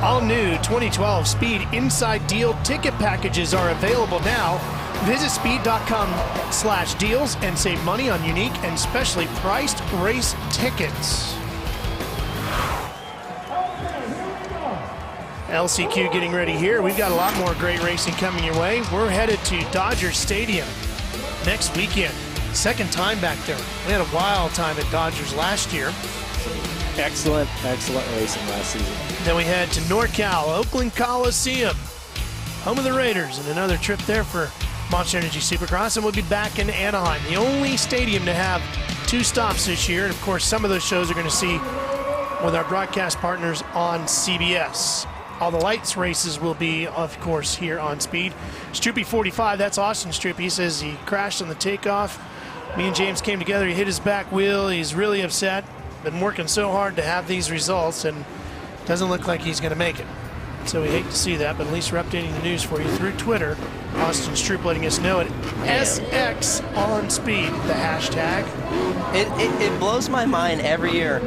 All new 2012 Speed Inside Deal ticket packages are available now. Visit speed.com/deals and save money on unique and specially priced race tickets. LCQ getting ready here. We've got a lot more great racing coming your way. We're headed to Dodger Stadium next weekend. Second time back there. We had a wild time at Dodgers last year. Excellent racing last season. Then we head to NorCal, Oakland Coliseum, home of the Raiders, and another trip there for Monster Energy Supercross, and we'll be back in Anaheim, the only stadium to have 2 stops this year. And of course, some of those shows are going to see with our broadcast partners on CBS. All the lights races will be, of course, here on Speed. Stroopy 45, that's Austin Stroop. He says he crashed on the takeoff. Me and James came together. He hit his back wheel. He's really upset. Been working so hard to have these results, and doesn't look like he's going to make it. So we hate to see that, but at least we're updating the news for you through Twitter. Austin Stroop letting us know it. SX on Speed, the hashtag. It blows my mind every year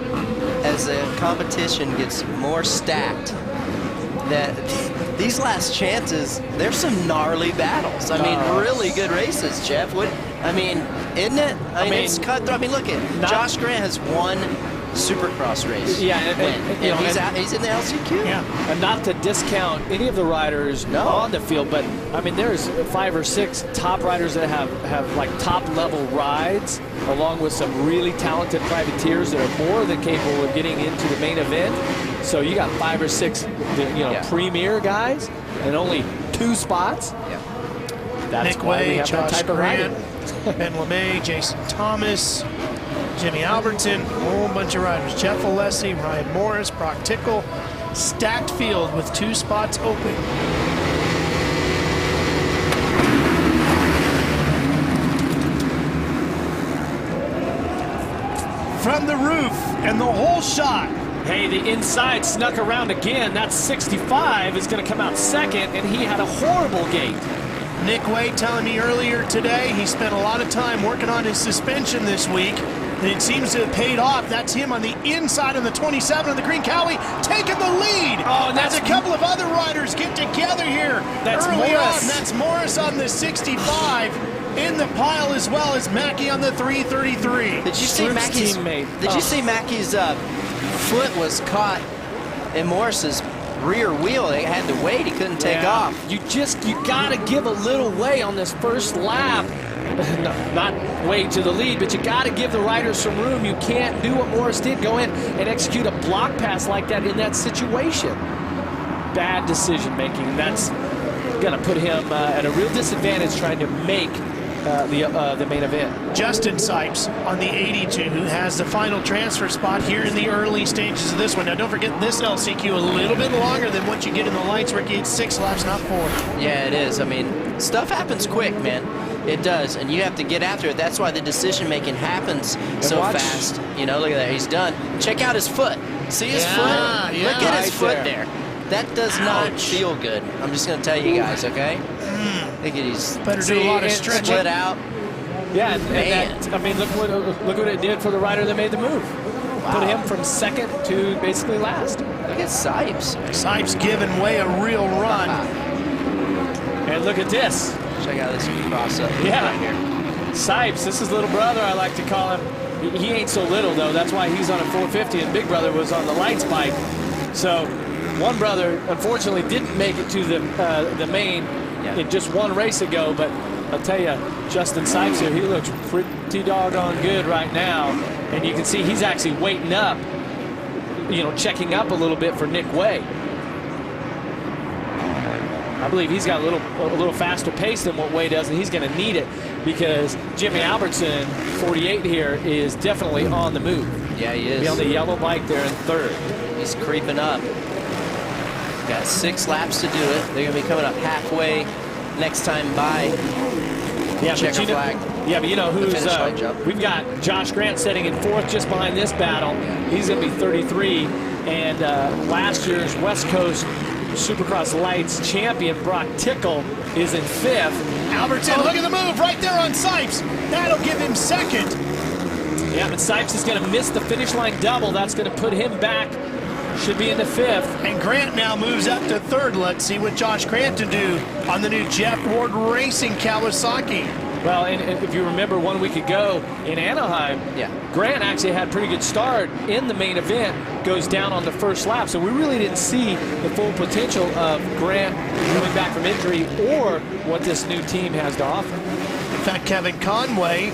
as the competition gets more stacked that these last chances, there's some gnarly battles. I mean, really good races, Jeff. I mean, isn't it? I mean, it's cutthroat. I mean, look at Josh Grant has won Supercross race. Yeah, he's in the LCQ. Yeah, and not to discount any of the riders on the field, but I mean, there's 5 or 6 top riders that have like top level rides, along with some really talented privateers that are more than capable of getting into the main event. So you got 5 or 6, premier guys, and only 2 spots. Yeah. That's Nick why Way, we have Josh that type Grant, of riding. Ben LeMay, Jason Thomas, Jimmy Albertson, a whole bunch of riders. Jeff Alessi, Ryan Morris, Brock Tickle. Stacked field with 2 spots open. From the roof and the whole shot. Hey, the inside snuck around again. That's 65 is going to come out second, and he had a horrible gate. Nick Way telling me earlier today he spent a lot of time working on his suspension this week, and it seems to have paid off. That's him on the inside on the 27 on the green Cowie, taking the lead. Oh, and that's a couple of other riders get together here early on. That's Morris on the 65. In the pile as well as Mackey on the 333. Did you see Mackey's teammate? Did you see Mackey's foot was caught in Morris's rear wheel? They had to wait. He couldn't take off. You got to give a little way on this first lap. No, not way to the lead, but you got to give the riders some room. You can't do what Morris did, go in and execute a block pass like that in that situation. Bad decision making. That's going to put him at a real disadvantage trying to make the main event. Justin Sipes on the 82, who has the final transfer spot here in the early stages of this one. Now, don't forget this LCQ a little bit longer than what you get in the lights, Ricky. It's 6 laps, not 4. Yeah, it is. I mean, stuff happens quick, man. It does, and you have to get after it. That's why the decision-making happens so fast. You know, look at that. He's done. Check out his foot. See his foot? Yeah, look at his foot there. That does not feel good. I'm just going to tell you guys, okay? Look at he's better do a lot of stretching. Split out. Yeah, and that, I mean, look what it did for the rider that made the move. Wow. Put him from second to basically last. Look at Sipes. Sipes giving Way a real run. And look at this. Check out this cross up. Yeah. Right here. Sipes, this is little brother, I like to call him. He ain't so little, though. That's why he's on a 450, and big brother was on the lights bike. So one brother, unfortunately, didn't make it to the main in just one race ago, but I'll tell you, Justin Sipes here, he looks pretty doggone good right now. And you can see he's actually waiting up, checking up a little bit for Nick Way. I believe he's got a little faster pace than what Way does, and he's going to need it because Jimmy Albertson, 48 here, is definitely on the move. Yeah, he is. He's on the yellow bike there in third. He's creeping up. Got 6 laps to do it. They're going to be coming up halfway next time by. Yeah, checker flag. Yeah, but you know who's we've got Josh Grant sitting in 4th just behind this battle. He's going to be 33, and last year's West Coast Supercross Lights champion Brock Tickle is in 5th. Albertson, look at the move right there on Sipes. That'll give him 2nd. Yeah, but Sipes is going to miss the finish line double. That's going to put him back should be in the 5th. And Grant now moves up to 3rd. Let's see what Josh Cranton do on the new Jeff Ward Racing Kawasaki. Well, and if you remember 1 week ago in Anaheim, Grant actually had a pretty good start in the main event, goes down on the first lap. So we really didn't see the full potential of Grant coming back from injury or what this new team has to offer. In fact, Kevin Conway,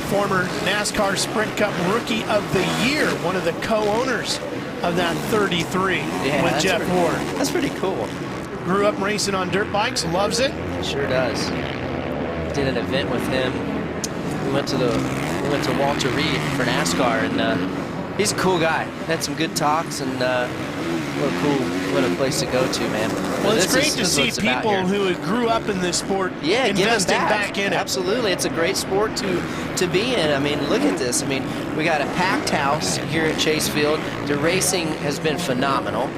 former NASCAR Sprint Cup Rookie of the Year, one of the co-owners of that 33 with Jeff Ward. That's pretty cool. Grew up racing on dirt bikes, loves it. Sure does. Did an event with him. We went to Walter Reed for NASCAR, and he's a cool guy. Had some good talks, and what a place to go to, man. Well, it's great to see people who grew up in this sport investing back in it. Absolutely, it's a great sport to be in. I mean, look at this. I mean, we got a packed house here at Chase Field. The racing has been phenomenal,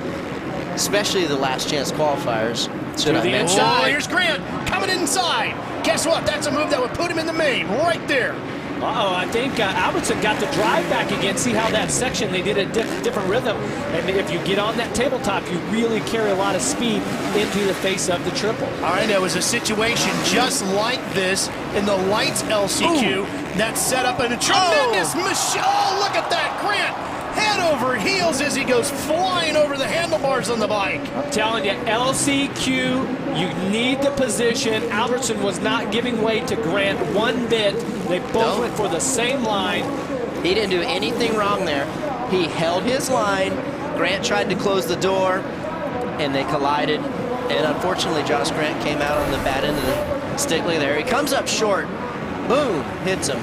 especially the last chance qualifiers. Should I mention? Oh, here's Grant coming inside. Guess what? That's a move that would put him in the main right there. Uh-oh, I think Albertson got the drive back again. See how that section, they did a different rhythm. And if you get on that tabletop, you really carry a lot of speed into the face of the triple. All right, there was a situation just like this in the Lights LCQ that set up a tremendous machine. Oh, look at that, Grant. Head over heels as he goes flying over the handlebars on the bike. I'm telling you, LCQ, you need the position. Albertson was not giving way to Grant one bit. They both went for the same line. He didn't do anything wrong there. He held his line. Grant tried to close the door, and they collided. And unfortunately, Josh Grant came out on the bad end of the stickly there. He comes up short. Boom, hits him.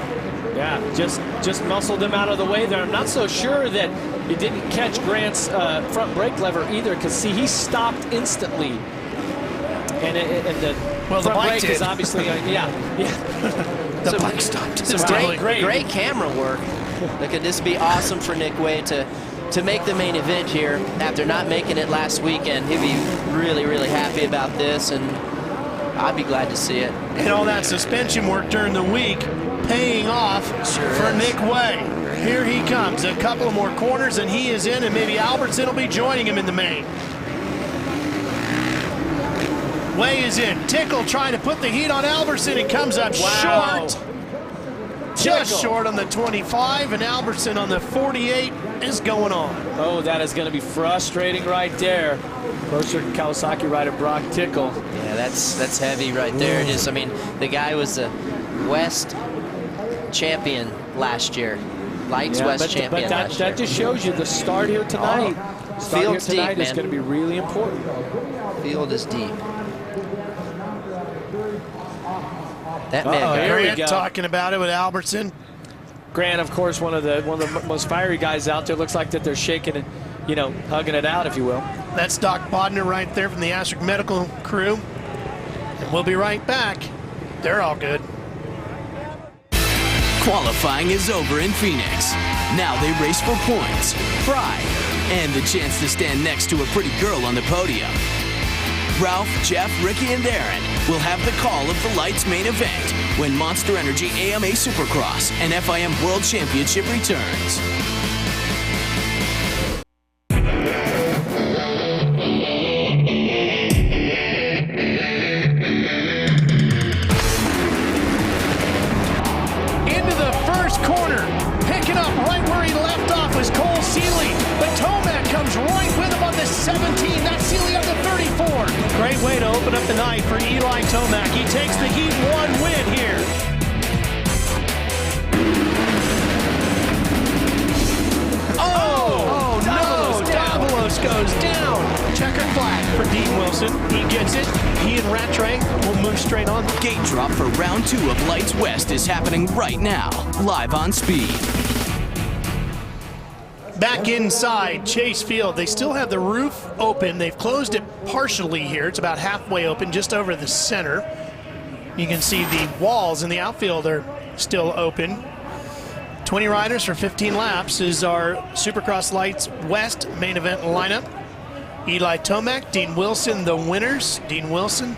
Yeah, just muscled him out of the way there. I'm not so sure that he didn't catch Grant's front brake lever either, because see, he stopped instantly. And the front brake is obviously, the bike stopped. Some great camera work. Look at this, be awesome for Nick Way to make the main event here after not making it last weekend. He'd be really, really happy about this, and I'd be glad to see it. And all that suspension work during the week paying off for Nick Way. Here he comes. A couple more corners and he is in, and maybe Albertson will be joining him in the main. Way is in. Tickle trying to put the heat on Albertson. He comes up short. Just short on the 25, and Albertson on the 48 is going on. Oh, that is going to be frustrating right there. Mercer Kawasaki rider Brock Tickle. Yeah, that's heavy right there. Just, I mean, the guy was a West champion last year. Lights West champion last year. That just shows you the start here tonight. Field deep, is going to be really important. Field is deep. That here we go. Talking about it with Albertson. Grant, of course, one of the most fiery guys out there. Looks like that they're shaking and, hugging it out, if you will. That's Doc Bodner right there from the Astric Medical crew. And we'll be right back. They're all good. Qualifying is over in Phoenix. Now they race for points, pride, and the chance to stand next to a pretty girl on the podium. Ralph, Jeff, Ricky, and Aaron will have the call of the Lights main event when Monster Energy AMA Supercross and FIM World Championship returns. Into the first corner, picking up right where he left off was Cole Seeley, but Tomac comes right with him on the 17. That's Seeley on the 34. Great way to open up the night for Eli Tomac. He takes the Heat 1 win here. Oh no! Davalos goes down. Checkered flag for Dean Wilson. He gets it. He and Rattray will move straight on. Gate drop for round 2 of Lights West is happening right now, live on Speed. Back inside Chase Field, they still have the roof open. They've closed it partially here. It's about halfway open, just over the center. You can see the walls in the outfield are still open. 20 riders for 15 laps is our Supercross Lights West main event lineup. Eli Tomac, Dean Wilson, the winners. Dean Wilson,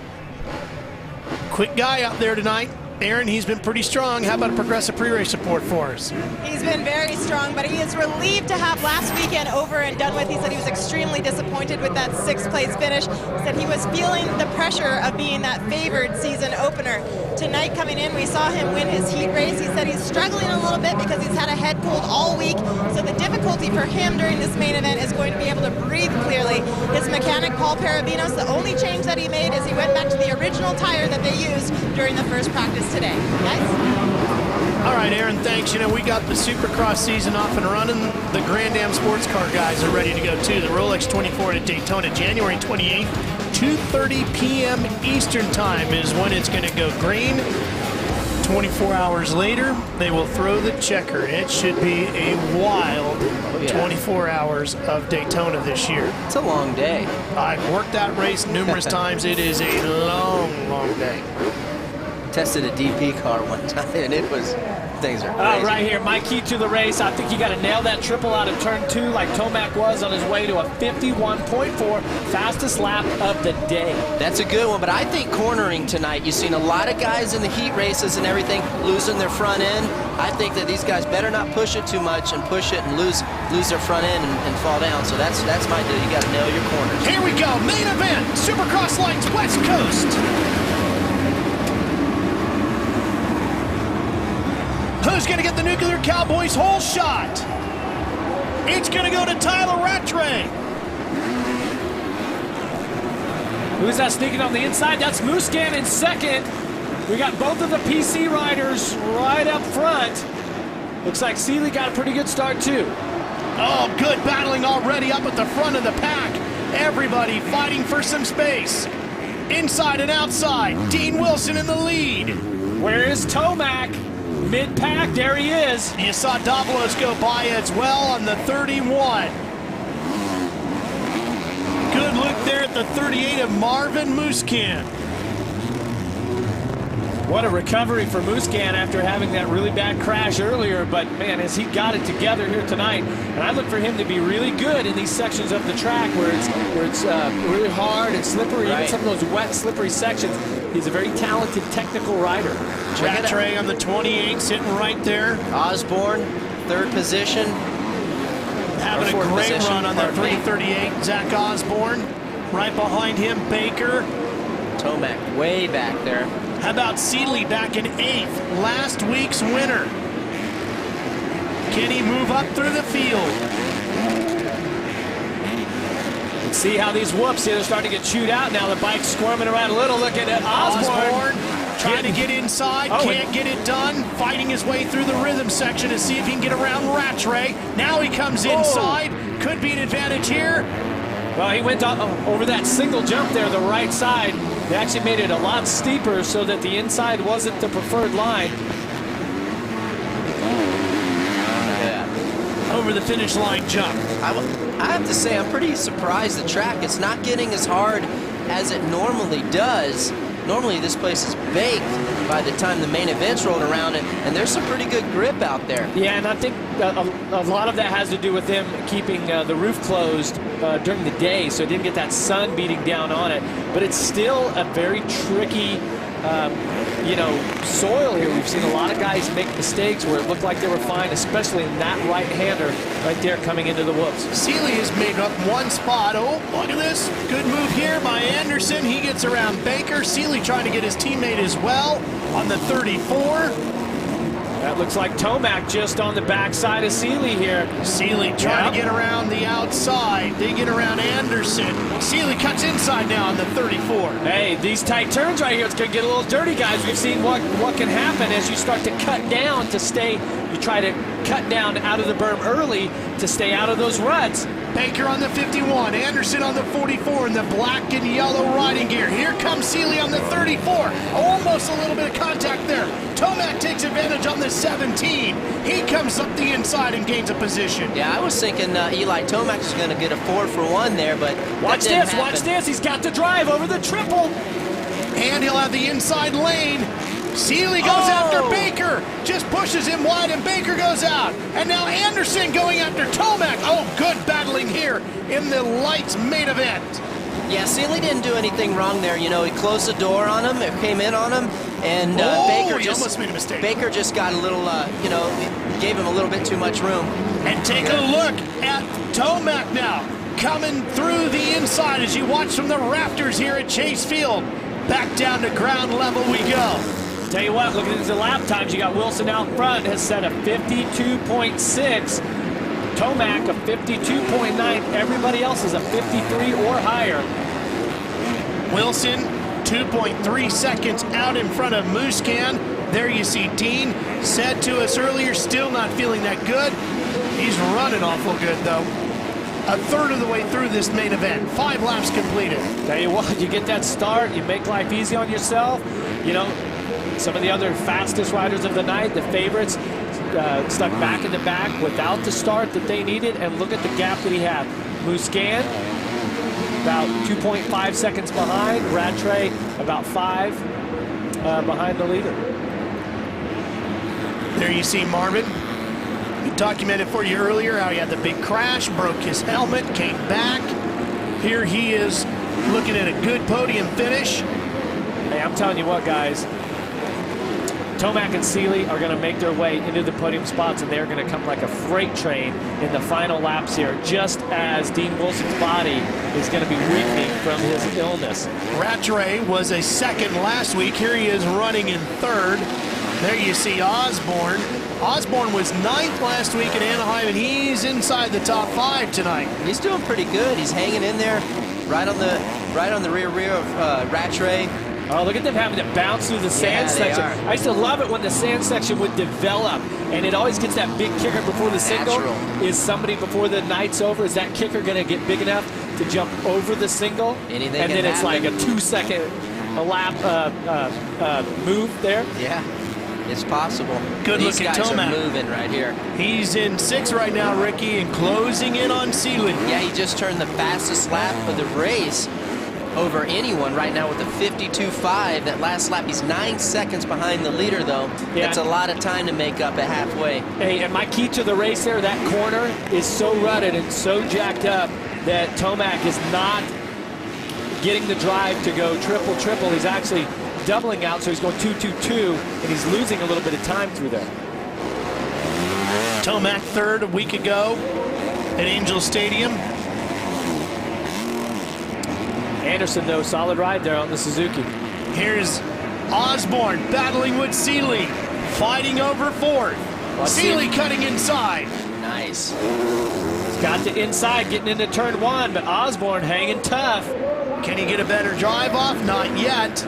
quick guy out there tonight. Aaron, he's been pretty strong. How about a progressive pre-race report for us? He's been very strong, but he is relieved to have last weekend over and done with. He said he was extremely disappointed with that 6th place finish. He said he was feeling the pressure of being that favored season opener. Tonight coming in, we saw him win his heat race. He said he's struggling a little bit because he's had a head cold all week. So the difficulty for him during this main event is going to be able to breathe clearly. His mechanic, Paul Parabinos, the only change that he made is he went back to the original tire that they used during the first practice today. Guys? All right, Aaron, thanks. You know, we got the Supercross season off and running. The Grand Am sports car guys are ready to go, too. The Rolex 24 at Daytona, January 28th, 2:30 p.m. Eastern time is when it's going to go green. 24 hours later, they will throw the checker. It should be a wild 24 hours of Daytona this year. It's a long day. I've worked that race numerous times. It is a long, long day. Tested a DP car one time, and it was, things are crazy. Right here, my key to the race. I think you got to nail that triple out of turn 2 like Tomac was on his way to a 51.4 fastest lap of the day. That's a good one, but I think cornering tonight, you've seen a lot of guys in the heat races and everything losing their front end. I think that these guys better not push it too much and push it and lose their front end and fall down. So that's my deal. You got to nail your corners. Here we go, main event, Supercross Lights West Coast. Who's going to get the Nuclear Cowboys whole shot? It's going to go to Tyler Rattray. Who's that sneaking on the inside? That's Muscan in second. We got both of the PC riders right up front. Looks like Seeley got a pretty good start, too. Oh, good battling already up at the front of the pack. Everybody fighting for some space. Inside and outside, Dean Wilson in the lead. Where is Tomac? Mid-pack, there he is. You saw Davalos go by as well on the 31. Good look there at the 38 of Marvin Muscan. What a recovery for Muscan after having that really bad crash earlier, but man, has he got it together here tonight. And I look for him to be really good in these sections of the track where it's really hard and slippery, even some of those wet, slippery sections. He's a very talented technical rider. Rattray on the 28, sitting right there. Osborne, 3rd position. Having a great run on that 338. Zach Osborne. Right behind him, Baker. Tomac way back there. How about Seeley back in 8th? Last week's winner. Can he move up through the field? Let's see how these whoops here, they're starting to get chewed out now. The bike's squirming around a little. Looking at Osborne. Trying to get inside, can't get it done. Fighting his way through the rhythm section to see if he can get around Rattray. Now he comes inside. Could be an advantage here. Well, he went over that single jump there, the right side. They actually made it a lot steeper so that the inside wasn't the preferred line. Over the finish line jump. I have to say, I'm pretty surprised the track. It's not getting as hard as it normally does. Normally this place is baked by the time the main event's rolled around, and there's some pretty good grip out there. Yeah, and I think a lot of that has to do with them keeping the roof closed during the day, so it didn't get that sun beating down on it. But it's still a very tricky, soil here. We've seen a lot of guys make mistakes where it looked like they were fine, especially in that right-hander right there coming into the whoops. Seeley has made up one spot. Oh, look at this. Good move here by Anderson. He gets around Baker. Seeley trying to get his teammate as well on the 34. That looks like Tomac just on the backside of Seeley here. Seeley trying to get around the outside. They get around Anderson. Seeley cuts inside now on the 34. Hey, these tight turns right here, it's going to get a little dirty, guys. We've seen what can happen as you start to cut down to stay. You try to cut down out of the berm early to stay out of those ruts. Baker on the 51, Anderson on the 44 in the black and yellow riding gear. Here comes Seeley on the 34. Almost a little bit of contact there. Tomac takes advantage on the 17. He comes up the inside and gains a position. Yeah, I was thinking Eli Tomac was going to get a 4-for-1 there, but watch this. He's got the drive over the triple. And he'll have the inside lane. Seeley goes after Baker, just pushes him wide, and Baker goes out. And now Anderson going after Tomac. Oh, good battling here in the lights main event. Yeah, Seeley didn't do anything wrong there. You know, he closed the door on him, it came in on him, and Baker he almost made a mistake. Baker just got a little, you know, gave him a little bit too much room. And take a look at Tomac now, coming through the inside as you watch from the rafters here at Chase Field. Back down to ground level we go. Tell you what, looking at the lap times, you got Wilson out front, has set a 52.6. Tomac a 52.9. Everybody else is a 53 or higher. Wilson, 2.3 seconds out in front of Muscan. There you see Dean, said to us earlier, still not feeling that good. He's running awful good, though. A third of the way through this main event. 5 laps completed. Tell you what, you get that start, you make life easy on yourself. You know, some of the other fastest riders of the night, the favorites, stuck back in the back without the start that they needed, and look at the gap that he had. Muscan, about 2.5 seconds behind. Rattray, about 5 behind the leader. There you see Marvin. We documented for you earlier how he had the big crash, broke his helmet, came back. Here he is looking at a good podium finish. Hey, I'm telling you what, guys. Tomac and Seeley are going to make their way into the podium spots, and they're going to come like a freight train in the final laps here, just as Dean Wilson's body is going to be weakening from his illness. Rattray was a second last week. Here he is running in third. There you see Osborne. Osborne was 9th last week in Anaheim, and he's inside the top 5 tonight. He's doing pretty good. He's hanging in there, right on the rear of Rattray. Oh, look at them having to bounce through the sand section. I used to love it when the sand section would develop, and it always gets that big kicker before the single. Is somebody before the night's over, is that kicker going to get big enough to jump over the single? Anything and then it's like a 2-second lap move there. Yeah, it's possible. Good These looking guys Tomac. are moving right here. He's in 6th right now, Ricky, and closing in on Seeley. Yeah, he just turned the fastest lap of the race over anyone right now with a 52.5. That last lap, he's 9 seconds behind the leader, though. Yeah. That's a lot of time to make up at halfway. Hey, and my key to the race there, that corner is so rutted and so jacked up that Tomac is not getting the drive to go triple. He's actually doubling out, so he's going 2-2-2, and he's losing a little bit of time through there. Tomac 3rd a week ago at Angel Stadium. Anderson, though, solid ride there on the Suzuki. Here's Osborne battling with Seeley, fighting over 4th. Seeley cutting inside. Nice. He's got the inside, getting into turn 1, but Osborne hanging tough. Can he get a better drive off? Not yet.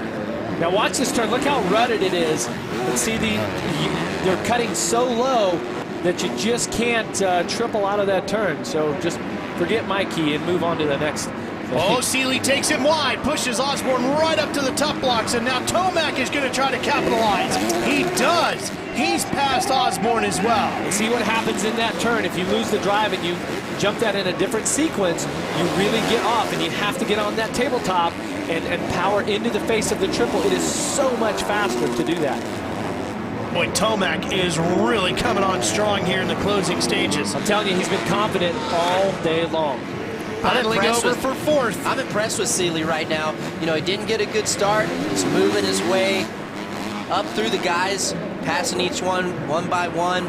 Now watch this turn. Look how rutted it is. And see, they're cutting so low that you just can't triple out of that turn. So just forget my key and move on to the next. Oh, Seeley takes him wide, pushes Osborne right up to the top blocks, and now Tomac is going to try to capitalize. He does. He's passed Osborne as well. And see what happens in that turn. If you lose the drive and you jump that in a different sequence, you really get off, and you have to get on that tabletop and power into the face of the triple. It is so much faster to do that. Boy, Tomac is really coming on strong here in the closing stages. I'm telling you, he's been confident all day long. Battling over for 4th. I'm impressed with Seeley right now. You know, he didn't get a good start. He's moving his way up through the guys, passing each one by one,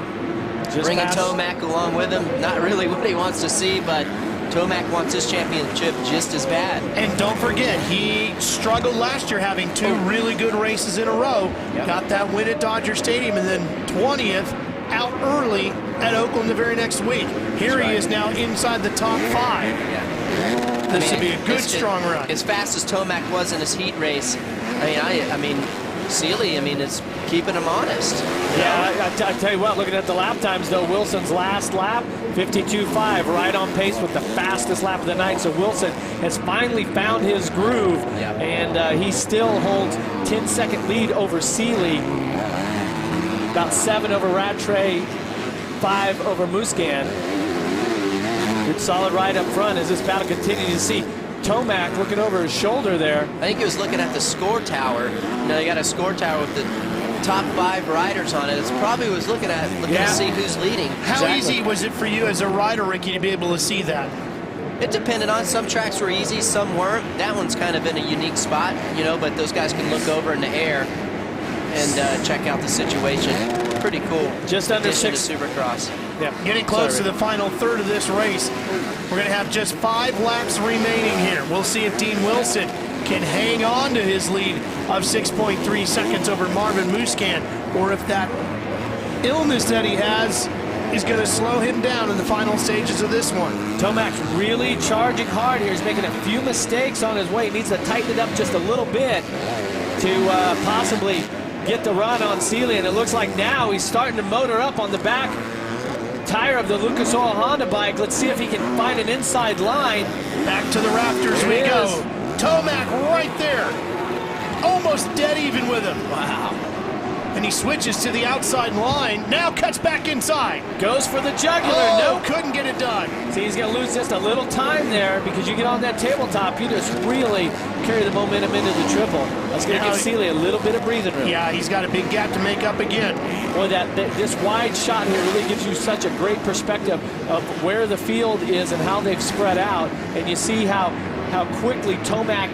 bringing Tomac along with him. Not really what he wants to see, but Tomac wants his championship just as bad. And don't forget, he struggled last year having 2 really good races in a row. Yep. Got that win at Dodger Stadium, and then 20th out early at Oakland the very next week. Here he is now inside the top 5. Yeah. This would be a good, strong run. As fast as Tomac was in his heat race, I mean, Seeley, it's keeping him honest. Yeah, I tell you what, looking at the lap times, though, Wilson's last lap, 52.5, right on pace with the fastest lap of the night. So Wilson has finally found his groove, and he still holds 10-second lead over Seeley, about 7 over Rattray, 5 over Muscan. Good solid ride up front as this battle continues. To see Tomac looking over his shoulder there. I think he was looking at the score tower. You know, they got a score tower with the top 5 riders on it. It's probably was looking to see who's leading. How easy was it for you as a rider, Ricky, to be able to see that? It depended on, some tracks were easy, some weren't. That one's kind of in a unique spot, you know, but those guys can look over in the air and check out the situation. Pretty cool. Just under addition 6 to Supercross. Yeah. Getting close to the final third of this race. We're going to have just 5 laps remaining here. We'll see if Dean Wilson can hang on to his lead of 6.3 seconds over Marvin Musquin, or if that illness that he has is going to slow him down in the final stages of this one. Tomac's really charging hard here. He's making a few mistakes on his way. He needs to tighten it up just a little bit to possibly get the run on Seeley, and it looks like now he's starting to motor up on the back tire of the Lucas Oil Honda bike. Let's see if he can find an inside line. Back to the rafters we go. Tomac right there. Almost dead even with him. Wow. And he switches to the outside line. Now cuts back inside. Goes for the jugular. Oh, Nope. couldn't get it done. See, he's going to lose just a little time there because you get on that tabletop, you just really carry the momentum into the triple. That's going to give Seeley a little bit of breathing room. Yeah, he's got a big gap to make up again. Boy, this wide shot here really gives you such a great perspective of where the field is and how they've spread out. And you see how quickly Tomac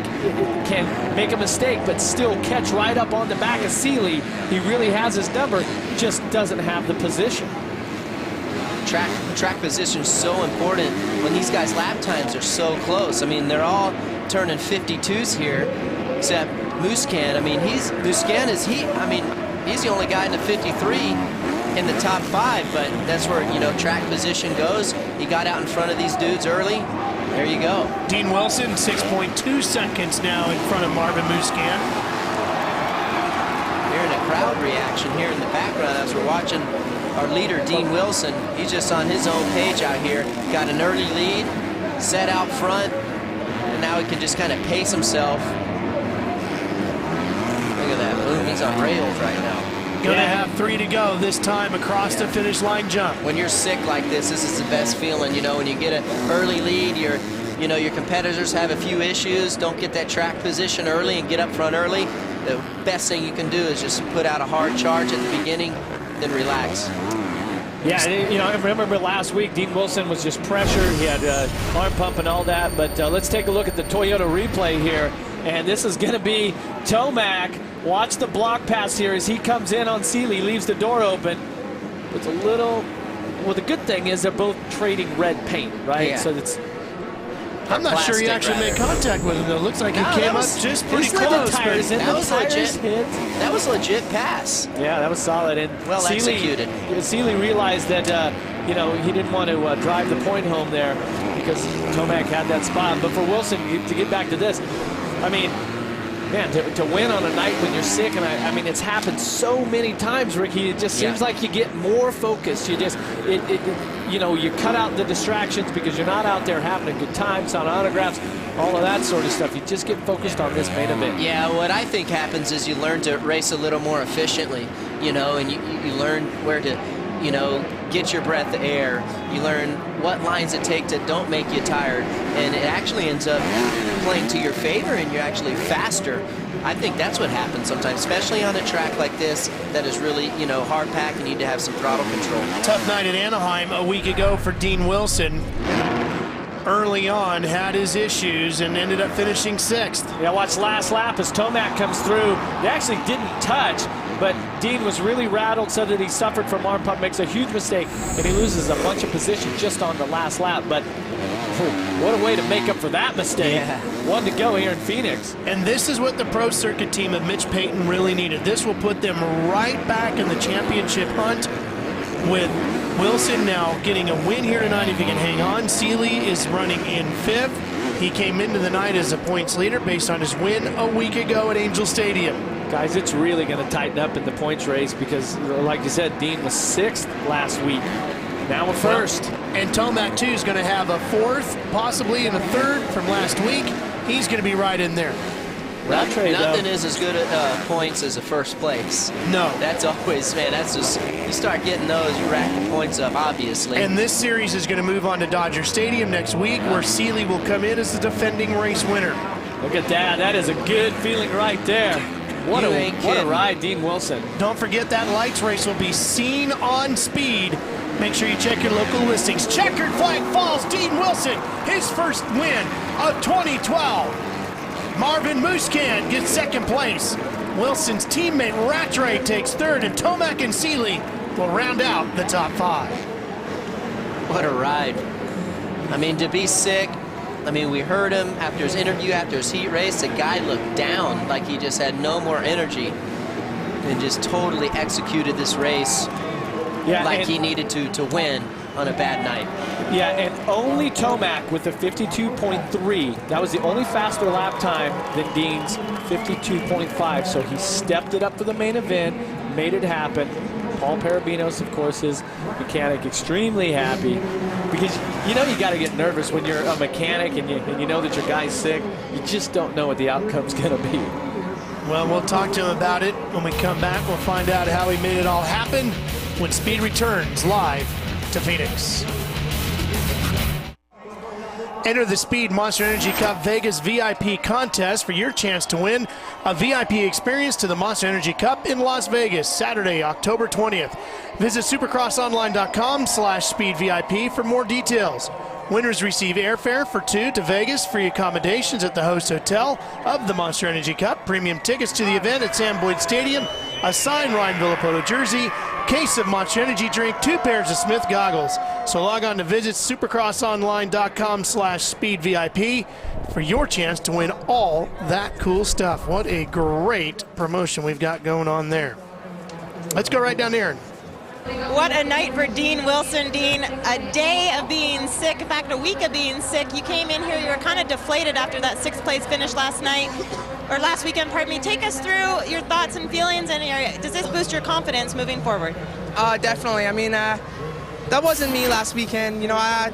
can make a mistake but still catch right up on the back of Seeley. He really has his number, just doesn't have the position. Track position is so important when these guys' lap times are so close. I mean, they're all turning 52s here, except Musquin. I mean, he's the only guy in the 53 in the top 5, but that's where, you know, track position goes. He got out in front of these dudes early. There you go. Dean Wilson, 6.2 seconds now in front of Marvin Musquin. Hearing a crowd reaction here in the background as we're watching our leader, Dean Wilson. He's just on his own page out here. Got an early lead, set out front, and now he can just kind of pace himself. Look at that. Boom, he's on rails right now. Gonna have 3 to go this time across the finish line jump. When you're sick like this is the best feeling, you know, when you get an early lead, your competitors have a few issues, don't get that track position early and get up front early. The best thing you can do is just put out a hard charge at the beginning, then relax. Yeah, you know, I remember last week, Dean Wilson was just pressured. He had arm pump and all that, but let's take a look at the Toyota replay here. And this is going to be Tomac. Watch the block pass here as he comes in on Seeley, leaves the door open. It's a little, well, the good thing is they're both trading red paint, right? Yeah. So it's, I'm not sure he actually made contact with him, though. Looks like he came up just pretty close. Tires in, That was legit. hit. That was legit pass. Yeah, that was solid. And Well executed. Seeley realized that, you know, he didn't want to drive the point home there because Tomac had that spot. But for Wilson, to get back to this, I mean, man, to win on a night when you're sick, and I mean, it's happened so many times, Ricky. It just seems like you get more focused. You just, you know, you cut out the distractions because you're not out there having a good time, signing autographs, all of that sort of stuff. You just get focused on this main event. Yeah, what I think happens is you learn to race a little more efficiently, you know, and you learn where to, you know, get your breath of air. You learn what lines it take to don't make you tired, and it actually ends up playing to your favor, and you're actually faster. I think that's what happens sometimes, especially on a track like this that is really, you know, hard packed. You need to have some throttle control. Tough night at Anaheim a week ago for Dean Wilson. Early on, had his issues and ended up finishing 6th. Yeah, watch last lap as Tomac comes through. They actually didn't touch, but Dean was really rattled so that he suffered from arm pump, makes a huge mistake, and he loses a bunch of position just on the last lap. But what a way to make up for that mistake. Yeah. 1 to go here in Phoenix. And this is what the pro circuit team of Mitch Payton really needed. This will put them right back in the championship hunt, with Wilson now getting a win here tonight if he can hang on. Seeley is running in 5th. He came into the night as a points leader based on his win a week ago at Angel Stadium. Guys, it's really going to tighten up in the points race because, like you said, Dean was 6th last week. Now we're 1st. And Tomac, too, is going to have a 4th, possibly, and a 3rd from last week. He's going to be right in there. Nothing is as good at points as a first place. No. That's always, man, that's just, you start getting those, you rack the points up, obviously. And this series is going to move on to Dodger Stadium next week, where Seeley will come in as the defending race winner. Look at that. That is a good feeling right there. What a ride, Dean Wilson. Don't forget that lights race will be seen on Speed Make sure you check your local listings. Checkered flag falls. Dean Wilson, his first win of 2012. Marvin Muscan gets second place. Wilson's teammate Rattray takes third, and Tomac and Seeley will round out the top 5. What a ride. I mean, to be sick, I mean, we heard him after his interview, after his heat race, the guy looked down like he just had no more energy and just totally executed this race like he needed to win on a bad night. Yeah, and only Tomac with a 52.3. That was the only faster lap time than Dean's 52.5. So he stepped it up for the main event, made it happen. Paul Parabinos, of course, his mechanic, extremely happy, because you know you got to get nervous when you're a mechanic and you know that your guy's sick. You just don't know what the outcome's going to be. Well, we'll talk to him about it when we come back. We'll find out how he made it all happen when Speed returns live to Phoenix. Enter the Speed Monster Energy Cup Vegas VIP contest for your chance to win a VIP experience to the Monster Energy Cup in Las Vegas, Saturday, October 20th. Visit supercrossonline.com/speedvip for more details. Winners receive airfare for 2 to Vegas, free accommodations at the host hotel of the Monster Energy Cup, premium tickets to the event at Sam Boyd Stadium, a signed Ryan Villapoto jersey, case of Monster Energy drink, 2 pairs of Smith goggles. So log on to visit supercrossonline.com/speedvip for your chance to win all that cool stuff. What a great promotion we've got going on there. Let's go right down to Aaron. What a night for Dean Wilson. Dean, a day of being sick, in fact, a week of being sick. You came in here, you were kind of deflated after that 6th place finish last weekend, pardon me. Take us through your thoughts and feelings, and does this boost your confidence moving forward? Definitely. I mean, that wasn't me last weekend. You know, I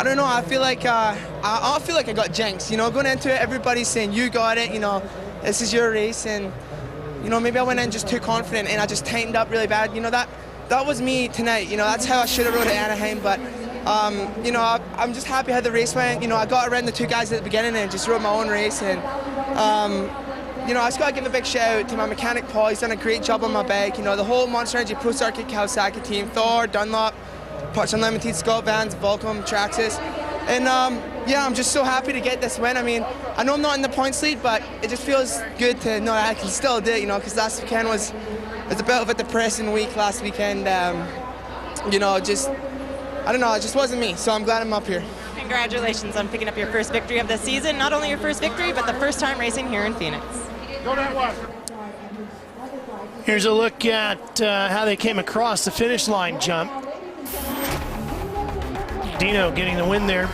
don't know. I feel like I feel like I got jinxed. You know, going into it, everybody's saying you got it. You know, this is your race, and you know, maybe I went in just too confident and I just tightened up really bad. You know, that was me tonight. You know, that's how I should have rode at Anaheim. But you know, I'm just happy how the race went. You know, I got around the 2 guys at the beginning and just rode my own race. And you know, I just got to give a big shout out to my mechanic Paul. He's done a great job on my bike. You know, the whole Monster Energy Pro Circuit Kawasaki team, Thor, Dunlop, Parts Unlimited, Scott Vans, Volcom, Traxxas. And yeah, I'm just so happy to get this win. I mean, I know I'm not in the points lead, but it just feels good to know that I can still do it, you know, because last weekend was a bit of a depressing week last weekend. You know, just, I don't know, it just wasn't me, so I'm glad I'm up here. Congratulations on picking up your first victory of the season. Not only your first victory, but the first time racing here in Phoenix. Go that way. Here's a look at how they came across the finish line jump. Dino getting the win there.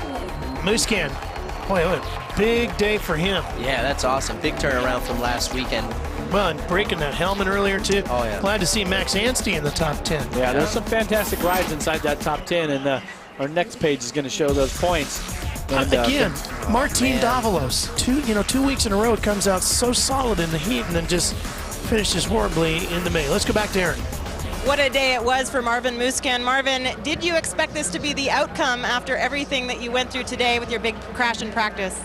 Muscan, boy, what a big day for him. Yeah, that's awesome. Big turnaround from last weekend. Well, and breaking that helmet earlier, too. Oh, yeah. Glad to see Max Anstey in the top 10. Yeah, there's some fantastic rides inside that top 10, and our next page is going to show those points. And, again, Martin Davalos, 2 weeks in a row, comes out so solid in the heat and then just finishes horribly in the main. Let's go back to Aaron. What a day it was for Marvin Muscan. Marvin, did you expect this to be the outcome after everything that you went through today with your big crash in practice?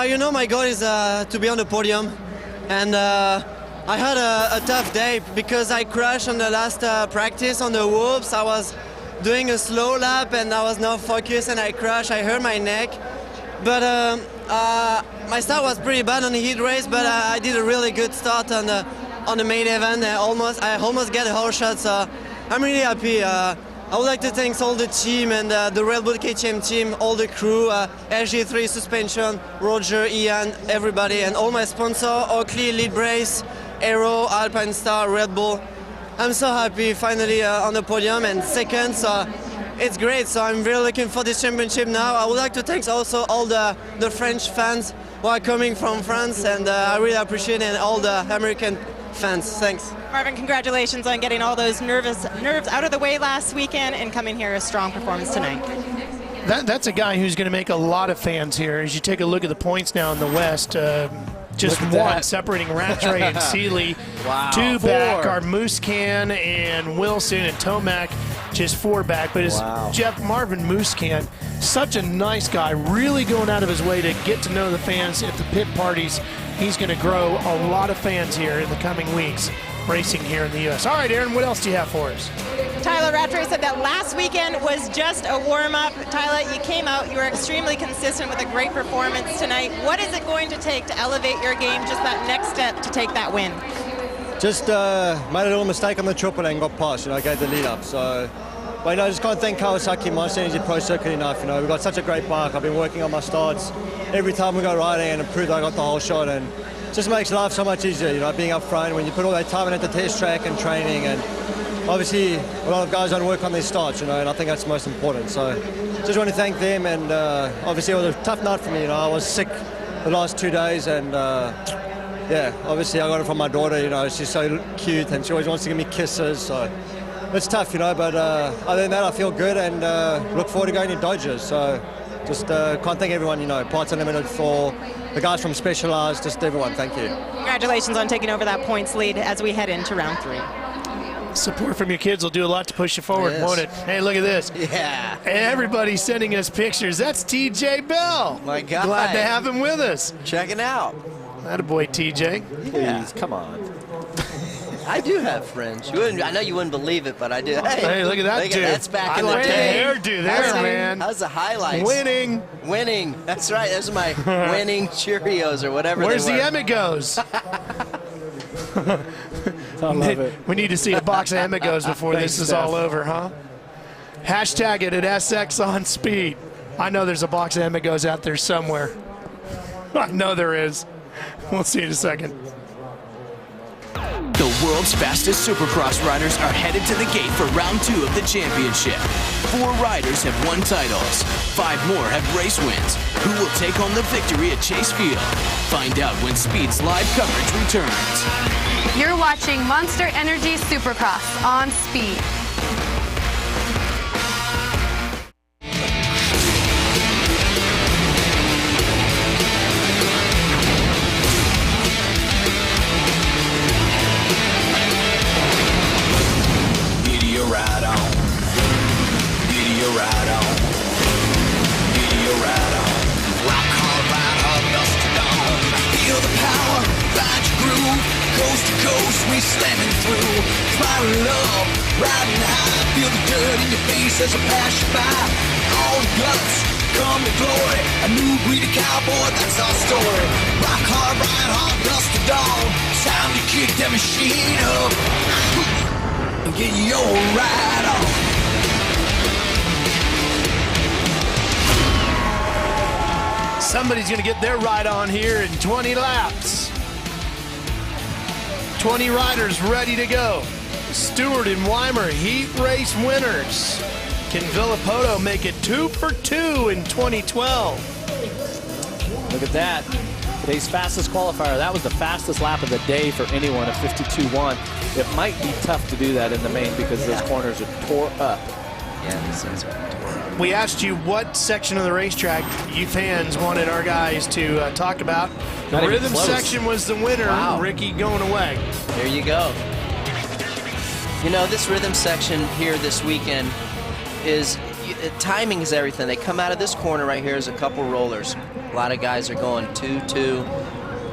You know, my goal is to be on the podium, and I had a tough day because I crashed on the last practice on the whoops. I was doing a slow lap and I was not focused and I crashed. I hurt my neck, but my start was pretty bad on the heat race, but I did a really good start on the main event. I almost get a whole shot, so I'm really happy. I would like to thank all the team and the Red Bull KTM team, all the crew, SG3 Suspension, Roger, Ian, everybody, and all my sponsors, Oakley, Lead Brace, Aero, Alpine Star, Red Bull. I'm so happy finally on the podium and second, so it's great. So I'm really looking for this championship now. I would like to thank also all the French fans who are coming from France, and I really appreciate it, and all the American fans. Thanks. Marvin, congratulations on getting all those nerves out of the way last weekend and coming here a strong performance tonight. That's a guy who's going to make a lot of fans here. As you take a look at the points now in the West, just one separating Rattray and Seeley. Wow. 2 back are Muscan and Wilson and Tomac. just 4 back. But as Jeff Marvin Muscan, such a nice guy, really going out of his way to get to know the fans at the pit parties. He's going to grow a lot of fans here in the coming weeks racing here in the U.S. All right, Aaron, what else do you have for us? Tyler Rattray said that last weekend was just a warm-up. Tyler, you came out, you were extremely consistent with a great performance tonight. What is it going to take to elevate your game, just that next step to take that win? Just made a little mistake on the triple and got past, I gave the lead up. So, but I just can't thank Kawasaki, Monster Energy Pro Circuit enough. We've got such a great bike. I've been working on my starts every time we go riding and improved. I got the whole shot, and it just makes life so much easier, being up front when you put all that time in at the test track and training. And obviously, a lot of guys don't work on their starts, and I think that's the most important. So, just want to thank them. And obviously, it was a tough night for me. I was sick the last 2 days, and yeah, obviously, I got it from my daughter. She's so cute, and she always wants to give me kisses. So, it's tough, but other than that, I feel good and look forward to going to Dodgers. So, just can't thank everyone, Parts Unlimited, for the guys from Specialized, just everyone. Thank you. Congratulations on taking over that points lead as we head into round 3. Support from your kids will do a lot to push you forward, won't it? Hey, look at this. Yeah. Everybody's sending us pictures. That's TJ Bell. My God. Glad to have him with us. Checking out. Attaboy, TJ. Please, come on. I do have friends. I know you wouldn't believe it, but I do. Hey, look at that dude. That's back in the like day. the hairdo there, man. How's the highlights? Winning. That's right. Those are my winning Cheerios or whatever. Where's they the were. Emigos? I love it. We need to see a box of Emigos before this is all over, huh? Hashtag it at SX on Speed. I know there's a box of Emigos out there somewhere. I know there is. We'll see you in a second. The world's fastest Supercross riders are headed to the gate for round 2 of the championship. 4 riders have won titles. 5 more have race wins. Who will take home the victory at Chase Field? Find out when Speed's live coverage returns. You're watching Monster Energy Supercross on Speed. As I pass you by, all the guts come to glory. A new breed of cowboy, that's our story. Rock hard, ride hard, dust to dawn. Time to kick that machine up and get your ride on. Somebody's going to get their ride on here in 20 laps. 20 riders ready to go. Stewart and Weimer, heat race winners. Can Villapoto make it 2 for 2 in 2012? Look at that. Today's fastest qualifier. That was the fastest lap of the day for anyone, a 52.1. It might be tough to do that in the main because those corners are tore up. Yeah, this is tore up. We asked you what section of the racetrack you fans wanted our guys to talk about. The rhythm section was the winner. Wow. Ricky going away. There you go. This rhythm section here this weekend is timing is everything. They come out of this corner right here as a couple rollers. A lot of guys are going 2-2,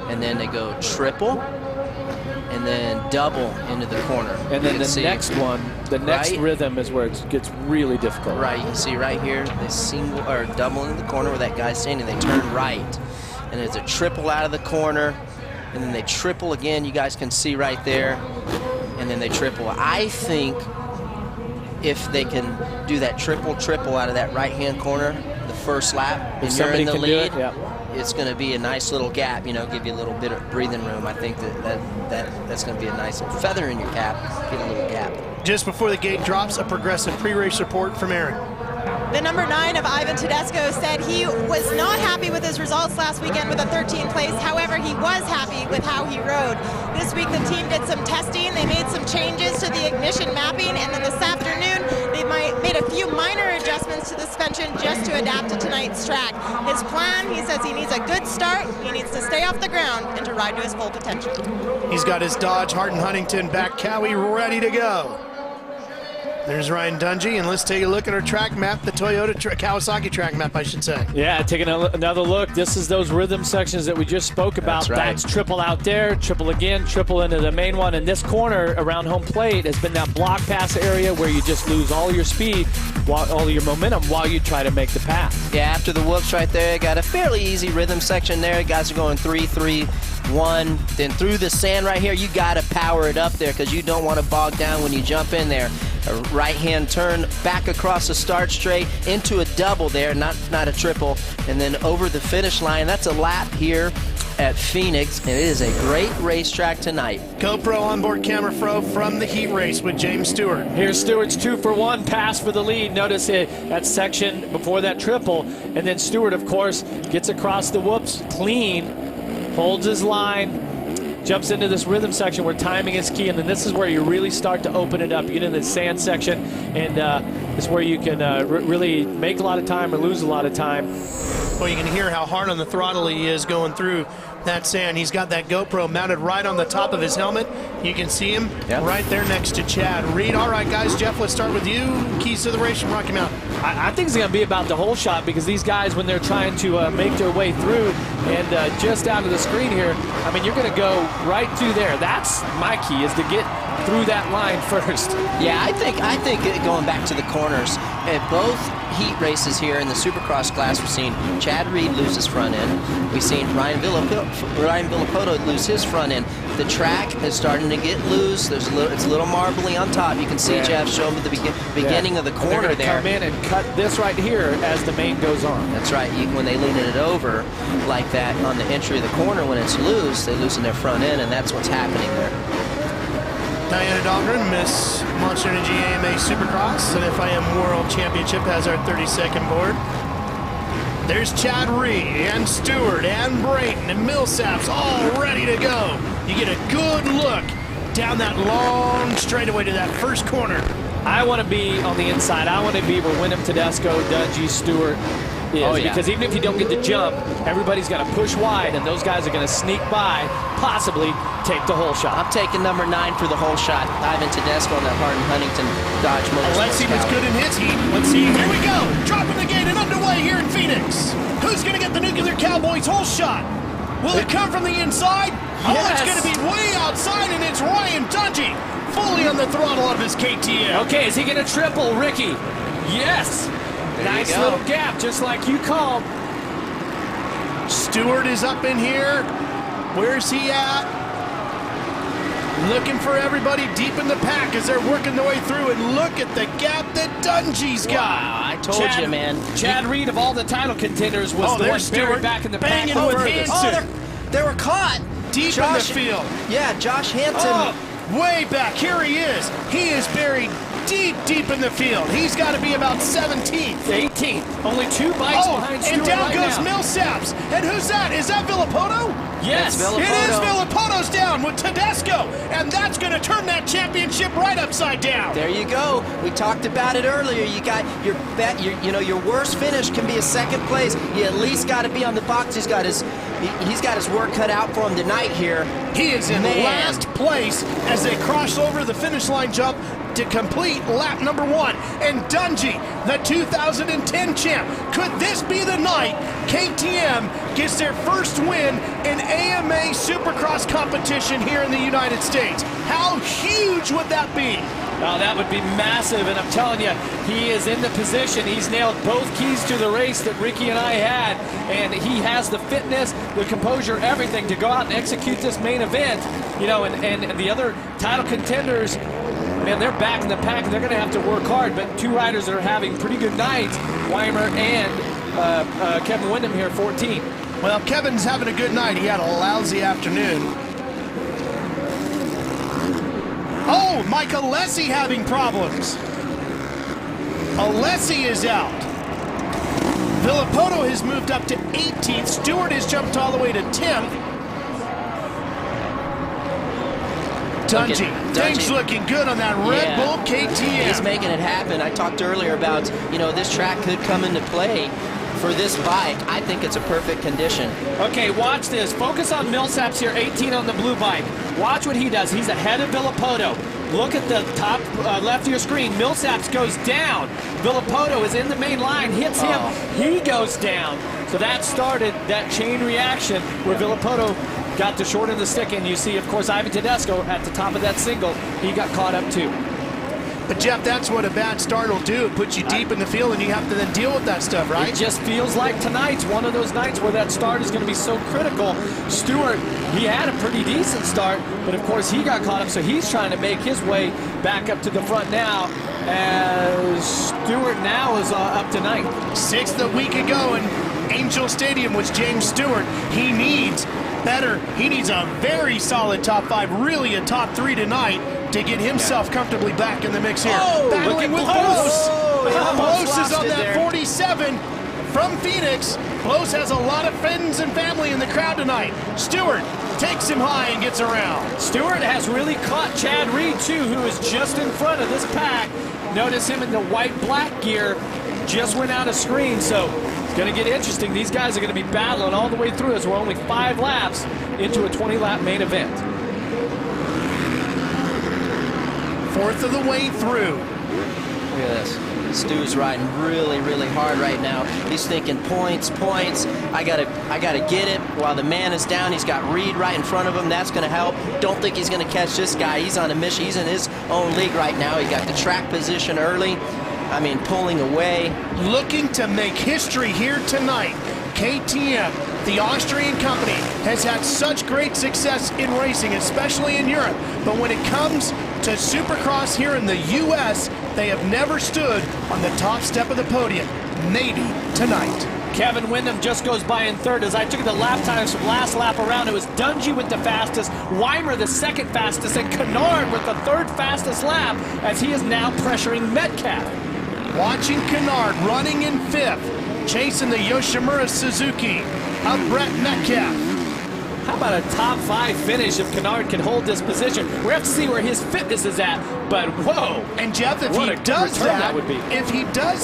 and then they go triple, and then double into the corner. And then the next one, the next rhythm is where it gets really difficult. Right, you can see right here, they single or double into the corner where that guy's standing. They turn right, and there's a triple out of the corner, and then they triple again. You guys can see right there, and then they triple. I think if they can do that triple out of that right-hand corner, the first lap, and you're in the lead, it's going to be a nice little gap, give you a little bit of breathing room. I think that's going to be a nice little feather in your cap, get a little gap. Just before the gate drops, a progressive pre-race report from Aaron. The number 9 of Ivan Tedesco said he was not happy with his results last weekend with a 13th place. However, he was happy with how he rode. This week, the team did some testing. They made some changes to the ignition mapping, and then this afternoon, they made a few minor adjustments to the suspension just to adapt to tonight's track. His plan, he says he needs a good start, he needs to stay off the ground, and to ride to his full potential. He's got his Dodge Hart and Huntington back Cowie ready to go. There's Ryan Dungey, and let's take a look at our track map, the Kawasaki track map, I should say. Yeah, taking another look. This is those rhythm sections that we just spoke about. That's right. That's triple out there, triple again, triple into the main one. And this corner around home plate has been that block pass area where you just lose all your speed, all your momentum while you try to make the pass. Yeah, after the whoops right there, got a fairly easy rhythm section there. Guys are going 3, 3, 1. Then through the sand right here, you got to power it up there because you don't want to bog down when you jump in there. A right-hand turn back across the start straight into a double there, not a triple, and then over the finish line. That's a lap here at Phoenix, and it is a great racetrack tonight. GoPro onboard camera from the heat race with James Stewart. Here's Stewart's 2 for 1 pass for the lead. Notice that section before that triple, and then Stewart, of course, gets across the whoops clean, holds his line, jumps into this rhythm section where timing is key, and then this is where you really start to open it up. You get into the sand section, and this is where you can really make a lot of time or lose a lot of time. Well, you can hear how hard on the throttle he is going through that sand. He's got that GoPro mounted right on the top of his helmet. You can see him right there next to Chad Reed. All right, guys, Jeff, let's start with you. Keys to the race from Rocky Mountain. I think it's going to be about the whole shot because these guys, when they're trying to make their way through and just out of the screen here, I mean, you're going to go right through there. That's my key, is to get through that line first. Yeah, I think going back to the corners, at both heat races here in the Supercross class, we've seen Chad Reed lose his front end. We've seen Ryan Villapoto lose his front end. The track is starting to get loose. It's a little marbly on top. You can see Jeff show them at the beginning of the corner there. Come in and cut this right here as the main goes on. That's right. When they lean it over like that on the entry of the corner, when it's loose, they loosen their front end, and that's what's happening there. Diana Dahlgren, Miss Monster Energy AMA Supercross and FIM World Championship, has our 30-second board. There's Chad Reed and Stewart and Brayton and Millsaps all ready to go. You get a good look down that long straightaway to that first corner. I want to be on the inside. I want to be where Wyndham Tedesco, Dungey, Stewart is. Because even if you don't get the jump, everybody's going to push wide, and those guys are going to sneak by, possibly take the whole shot. I'm taking number 9 for the whole shot. Ivan Tedesco on that Hardin Huntington Dodge Motorsports. Let's see what's good in his heat. Let's see. Here we go. Dropping the gate and underway here in Phoenix. Who's going to get the Nuclear Cowboys whole shot? Will it come from the inside? Oh, it's going to be way outside, and it's Ryan Dungey fully on the throttle of his KTM. Okay, is he going to triple, Ricky? Yes. Nice little gap, just like you called. Stewart is up in here. Where's he at? Looking for everybody deep in the pack as they're working their way through, and look at the gap that Dungey's got. Wow, I told you, man. Chad Reed, of all the title contenders, was the one buried back in the pack. Banging with Hansen. They were caught. Deep in the field. Yeah, Josh Hansen. Way back. Here he is. He is buried deep in the field. He's got to be about 17th. 18th. Only 2 bikes behind Stewart. And down goes now. Millsaps. And who's that? Is that Villapoto? Yes. It is. Villapoto's down with Tedesco. And that's going to turn that championship right upside down. There you go. We talked about it earlier. You got your your worst finish can be a second place. You at least got to be on the box. He's got his work cut out for him tonight here. He is in last place as they cross over the finish line jump to complete lap number 1. And Dungey, the 2010 champ. Could this be the night KTM gets their first win in AMA Supercross competition here in the United States? How huge would that be? Oh, that would be massive, and I'm telling you, he is in the position. He's nailed both keys to the race that Ricky and I had, and he has the fitness, the composure, everything to go out and execute this main event. You know, and the other title contenders, man, they're back in the pack, and they're going to have to work hard, but 2 riders that are having pretty good nights, Weimer and Kevin Windham here, 14. Well, Kevin's having a good night. He had a lousy afternoon. Oh, Mike Alessi having problems. Alessi is out. Villapoto has moved up to 18th. Stewart has jumped all the way to 10th. Dungey's looking good on that Red Bull KTM. He's making it happen. I talked earlier about, this track could come into play for this bike. I think it's a perfect condition. Okay, watch this. Focus on Millsaps here, 18 on the blue bike. Watch what he does. He's ahead of Villapoto. look at the top left of your screen. Millsaps goes down. Villapoto is in the main line, hits him. He goes down. So that started that chain reaction where Villapoto got the short end of the stick, and you see, of course, Ivan Tedesco at the top of that single. He got caught up too. But Jeff, that's what a bad start will do. It puts you deep in the field, and you have to then deal with that stuff, right? It just feels like tonight's one of those nights where that start is going to be so critical. Stewart, he had a pretty decent start, but of course he got caught up, so he's trying to make his way back up to the front now. As Stewart now is up to 9th. 6th a week ago in Angel Stadium was James Stewart. He needs better. He needs a very solid top 5, really a top 3 tonight to get himself comfortably back in the mix here. Battling with Blos. Blos is on that 47 from Phoenix. Blos has a lot of friends and family in the crowd tonight. Stewart takes him high and gets around. Stewart has really caught Chad Reed too, who is just in front of this pack. Notice him in the white-black gear. Just went out of screen, so it's going to get interesting. These guys are going to be battling all the way through as we're only 5 laps into a 20-lap main event. 4th of the way through. Look at this. Stu's riding really, really hard right now. He's thinking points. I gotta get it. While the man is down, he's got Reed right in front of him. That's gonna help. Don't think he's gonna catch this guy. He's on a mission. He's in his own league right now. He got the track position early. I mean, pulling away. Looking to make history here tonight. KTM, the Austrian company, has had such great success in racing, especially in Europe. But when it comes to Supercross here in the U.S., they have never stood on the top step of the podium. Maybe tonight. Kevin Windham just goes by in 3rd. As I took the lap times from last lap around, it was Dungey with the fastest, Weimer the 2nd fastest, and Kennard with the 3rd fastest lap as he is now pressuring Metcalf. Watching Kennard running in 5th, chasing the Yoshimura Suzuki of Brett Metcalf. How about a top 5 finish if Kennard can hold this position? We have to see where his fitness is at, but whoa. And Jeff, if he does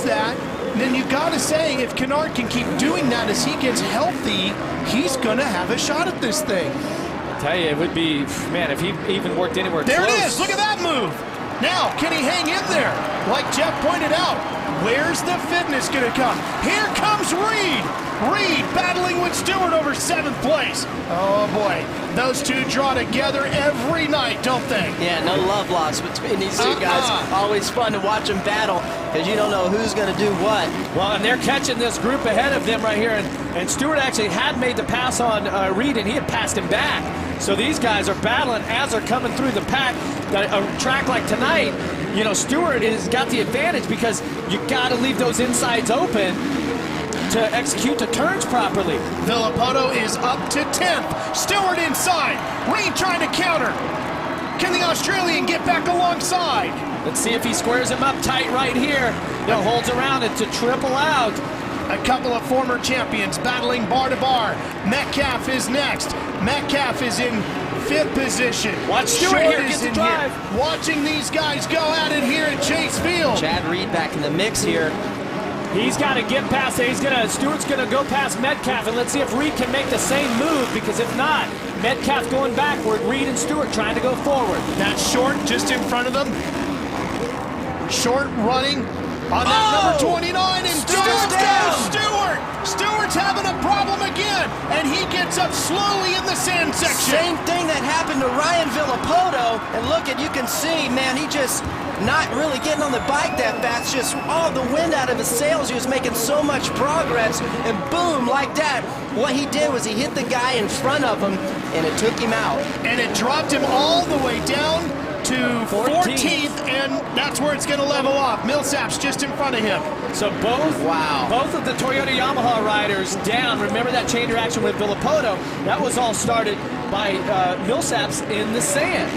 that, then you gotta say, if Kennard can keep doing that as he gets healthy, he's gonna have a shot at this thing. I tell you, it would be, man, if he even worked anywhere there close. There it is, look at that move. Now, can he hang in there? Like Jeff pointed out, where's the fitness gonna come? Here comes Reed. Reed battling with Stewart over 7th place. Oh boy, those two draw together every night, don't they? Yeah, no love lost between these two guys. Always fun to watch them battle because you don't know who's going to do what. Well, and they're catching this group ahead of them right here, and Stewart actually had made the pass on Reed, and he had passed him back. So these guys are battling as they're coming through the pack. A track like tonight, you know, Stewart has got the advantage because you got to leave those insides open to execute the turns properly. Villapoto is up to 10th. Stewart inside. Reed trying to counter. Can the Australian get back alongside? Let's see if he squares him up tight right here. Holds around it to triple out. A couple of former champions battling bar to bar. Metcalf is next. Metcalf is in 5th position. Watch Stewart here, gets the drive. Here. Watching these guys go at it here at Chase Field. Chad Reed back in the mix here. He's got to get past it. Stewart's gonna go past Metcalf, and let's see if Reed can make the same move, because if not, Metcalf going backward, Reed and Stewart trying to go forward. That Short just in front of them. Short running on that number 29, and down goes Stewart. Stewart's having a problem again, and he gets up slowly in the sand section. Same thing that happened to Ryan Villapoto, and look at, you can see, man, he just not really getting on the bike that fast, just all the wind out of his sails. He was making so much progress, and boom, like that. What he did was he hit the guy in front of him, and it took him out. And it dropped him all the way down to 14th, and that's where it's going to level off. Millsap's just in front of him. So both of the Toyota Yamaha riders down. Remember that chain reaction with Villapoto? That was all started by Millsaps in the sand.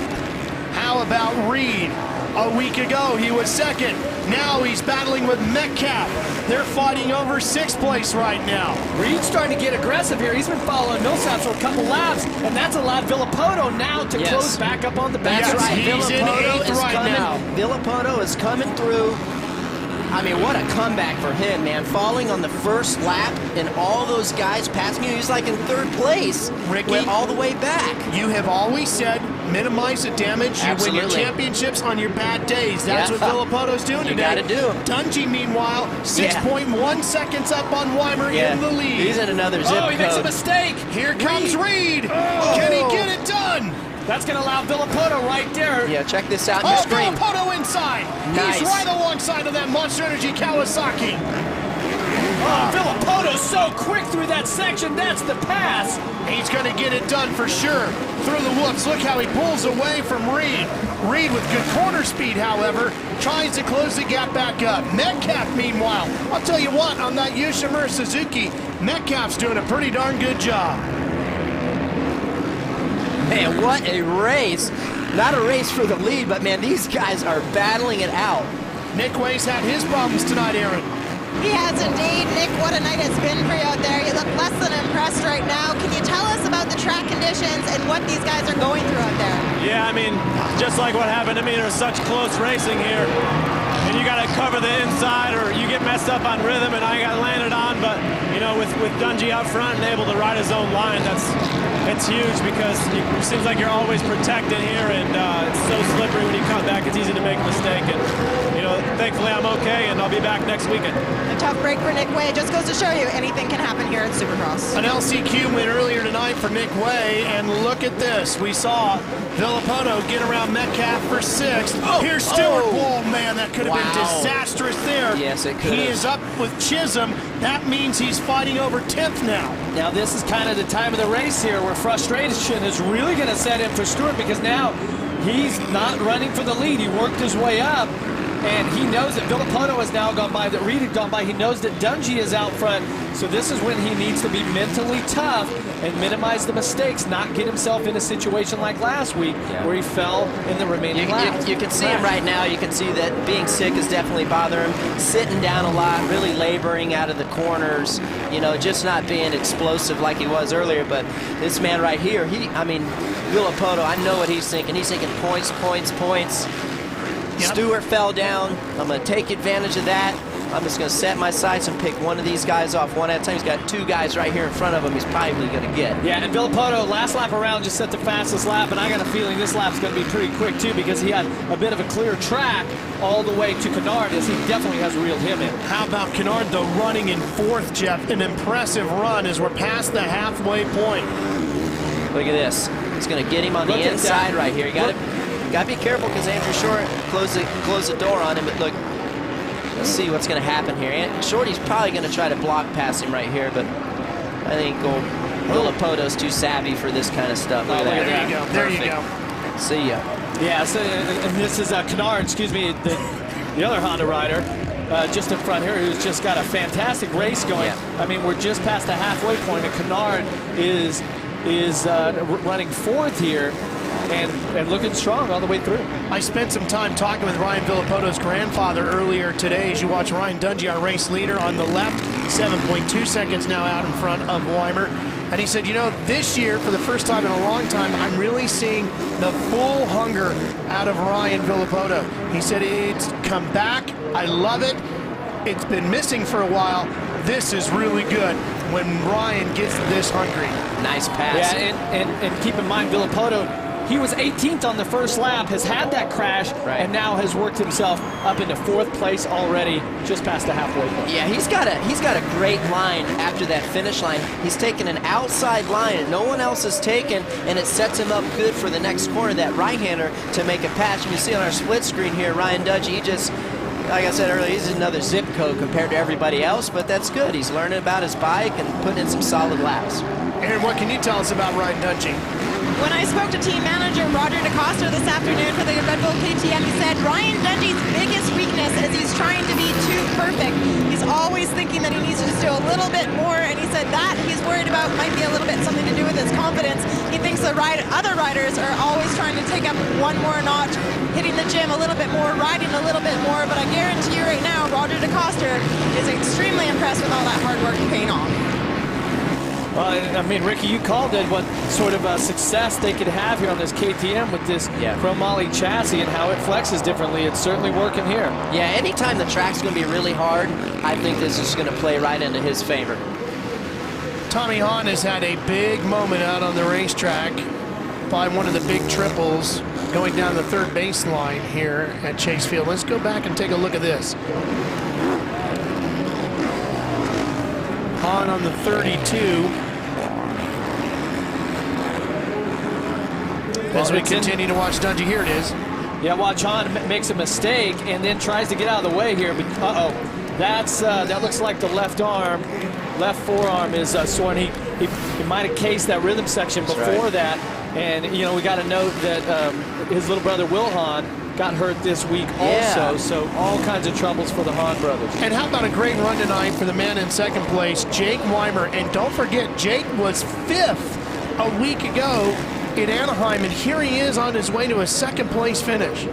How about Reed? A week ago, he was 2nd. Now he's battling with Metcalf. They're fighting over 6th place right now. Reed's starting to get aggressive here. He's been following Millsaps for a couple laps, and that's allowed Villapoto now to close back up on the back. That's right. He's in 8th right now. Villapoto is coming through. I mean, what a comeback for him, man. Falling on the first lap and all those guys passing you. He's like in third place. Ricky, went all the way back. You have always said minimize the damage. You win your Absolutely. championships on your bad days. That's what Villapoto's doing You today. gotta do. Dungey, meanwhile, 6.1 seconds up on Weimer in the lead. He's in another zip Oh, he makes a code. mistake. Here comes Reed. Can he get it done? That's going to allow Villapoto right there. Yeah, check this out on your screen. Villapoto inside. Nice. He's right alongside of that Monster Energy Kawasaki. Oh, Villapoto's so quick through that section. That's the pass. He's going to get it done for sure. Through the whoops. Look how he pulls away from Reed. Reed with good corner speed, however, tries to close the gap back up. Metcalf, meanwhile, I'll tell you what, on that Yoshimura Suzuki, Metcalf's doing a pretty darn good job. Man, what a race. Not a race for the lead, but man, these guys are battling it out. Nick Way's had his problems tonight, Aaron. He has indeed. Nick, what a night it's been for you out there. You look less than impressed right now. Can you tell us about the track conditions and what these guys are going through out there? Yeah, I mean, just like what happened to me, there's such close racing here. And you got to cover the inside or you get messed up on rhythm, and I got landed on. But, you know, with Dungey out front and able to ride his own line, it's huge because it seems like you're always protected here, and it's so slippery when you cut back. It's easy to make a mistake. And, you know, thankfully I'm okay, and I'll be back next weekend. A tough break for Nick Way. It just goes to show you anything can happen here at Supercross. An LCQ win earlier tonight for Nick Way, and look at this. We saw Villapoto get around Metcalf for sixth. Here's Stewart. Oh, man, that could have been disastrous there. Yes, it could He have. is up with Chisholm. That means he's fighting over 10th now. Now this is kind of the time of the race here where frustration is really going to set in for Stewart, because now he's not running for the lead. He worked his way up, and he knows that Villapoto has now gone by, that Reed had gone by. He knows that Dungey is out front, so this is when he needs to be mentally tough and minimize the mistakes, not get himself in a situation like last week where he fell in the remaining laps. You can see him right now. You can see that being sick is definitely bothering him. Sitting down a lot, really laboring out of the corners, you know, just not being explosive like he was earlier. But this man right here, Villapoto, I know what he's thinking. He's thinking points, points, points. Yep. Stewart fell down. I'm going to take advantage of that. I'm just going to set my sights and pick one of these guys off one at a time. He's got two guys right here in front of him he's probably going to get. Yeah, and Villapoto, last lap around, just set the fastest lap, and I got a feeling this lap's going to be pretty quick, too, because he had a bit of a clear track all the way to Kennard, as he definitely has reeled him in. How about Kennard, though, running in fourth, Jeff? An impressive run as we're past the halfway point. Look at this. He's going to get him on the inside right here. You got to be careful because Andrew Short closed the door on him. But look, let's see what's going to happen here. Shorty's probably going to try to block past him right here, but I think Villapoto's too savvy for this kind of stuff. Look at that. There you go. There you go. See ya. Yeah, so, and this is Kennard, excuse me, the other Honda rider, just in front here, who's just got a fantastic race going. Yeah. I mean, we're just past the halfway point, and Kennard is running fourth here and looking strong all the way through. I spent some time talking with Ryan Villapoto's grandfather earlier today. As you watch Ryan Dungey, our race leader, on the left, 7.2 seconds now out in front of Weimer. And he said, you know, this year, for the first time in a long time, I'm really seeing the full hunger out of Ryan Villapoto. He said, it's come back. I love it. It's been missing for a while. This is really good when Ryan gets this hungry. Nice pass. Yeah, and keep in mind, Villapoto, he was 18th on the first lap, has had that crash, and now has worked himself up into fourth place already, just past the halfway point. Yeah, he's got a great line after that finish line. He's taken an outside line that no one else has taken, and it sets him up good for the next corner, that right-hander, to make a pass. You can see on our split screen here, Ryan Dungey, he just, like I said earlier, he's another zip code compared to everybody else, but that's good. He's learning about his bike and putting in some solid laps. Aaron, what can you tell us about Ryan Dungey? When I spoke to team manager Roger DeCosta this afternoon for the Red Bull KTM, he said Ryan Dungey's biggest weakness is he's trying to be too perfect. He's always thinking that he needs to just do a little bit more, and he said that he's worried about might be a little bit something to do with his confidence. He thinks the other riders are always trying to take up one more notch, hitting the gym a little bit more, riding a little bit more, but I guarantee you right now, Roger DeCosta is extremely impressed with all that hard work paying off. Well, I mean, Ricky, you called it what sort of success they could have here on this KTM with this chromoly chassis and how it flexes differently. It's certainly working here. Yeah, anytime the track's going to be really hard, I think this is going to play right into his favor. Tommy Hahn has had a big moment out on the racetrack by one of the big triples going down the third baseline here at Chase Field. Let's go back and take a look at this. Hahn on the 32. As we continue to watch Dungey, here it is. Yeah, watch Hahn makes a mistake and then tries to get out of the way here. But that looks like the left forearm is sore. And he might have cased that rhythm section before that. And you know, we got to note that his little brother Will Hahn got hurt this week also. So all kinds of troubles for the Hahn brothers. And how about a great run tonight for the man in second place, Jake Weimer. And don't forget, Jake was 5th a week ago in Anaheim, and here he is on his way to a second place finish.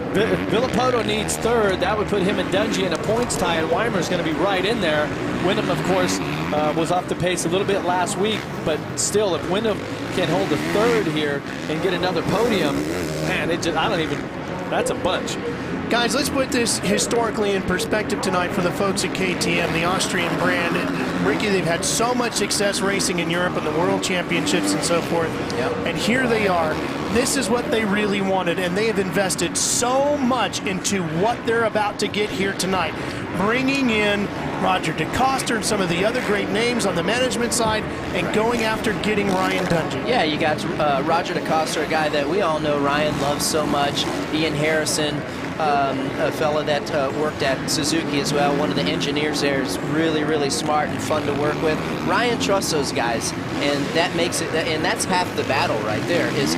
Villapoto needs 3rd. That would put him and Dungey in a points tie, and Weimer's going to be right in there. Wyndham, of course, was off the pace a little bit last week, but still, if Wyndham can hold the 3rd here and get another podium, man, that's a bunch. Guys, let's put this historically in perspective tonight for the folks at KTM, the Austrian brand. Ricky, they've had so much success racing in Europe and the World Championships and so forth. And here they are. This is what they really wanted, and they have invested so much into what they're about to get here tonight. Bringing in Roger DeCoster and some of the other great names on the management side and going after getting Ryan Dungey. Yeah, you got Roger DeCoster, a guy that we all know Ryan loves so much. Ian Harrison, a fella that worked at Suzuki as well. One of the engineers there is really, really smart and fun to work with. Ryan trusts those guys, and that makes it, and that's half the battle right there, is,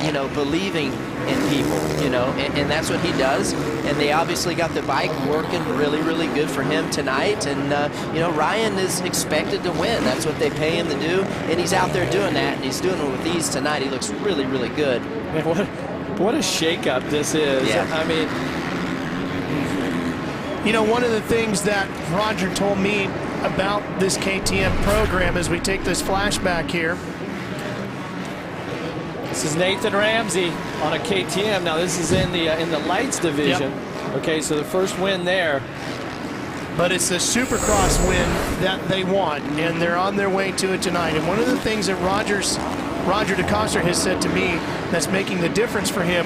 you know, believing in people, you know, and that's what he does. And they obviously got the bike working really, really good for him tonight. And, you know, Ryan is expected to win. That's what they pay him to do, and he's out there doing that, and he's doing it with ease tonight. He looks really, really good. Man, what a shakeup this is. Yeah. I mean, you know, one of the things that Roger told me about this KTM program as we take this flashback here. This is Nathan Ramsey on a KTM. Now this is in the lights division. Okay, so the first win there. But it's the Supercross win that they want, and they're on their way to it tonight. And one of the things that Roger DeCoster has said to me that's making the difference for him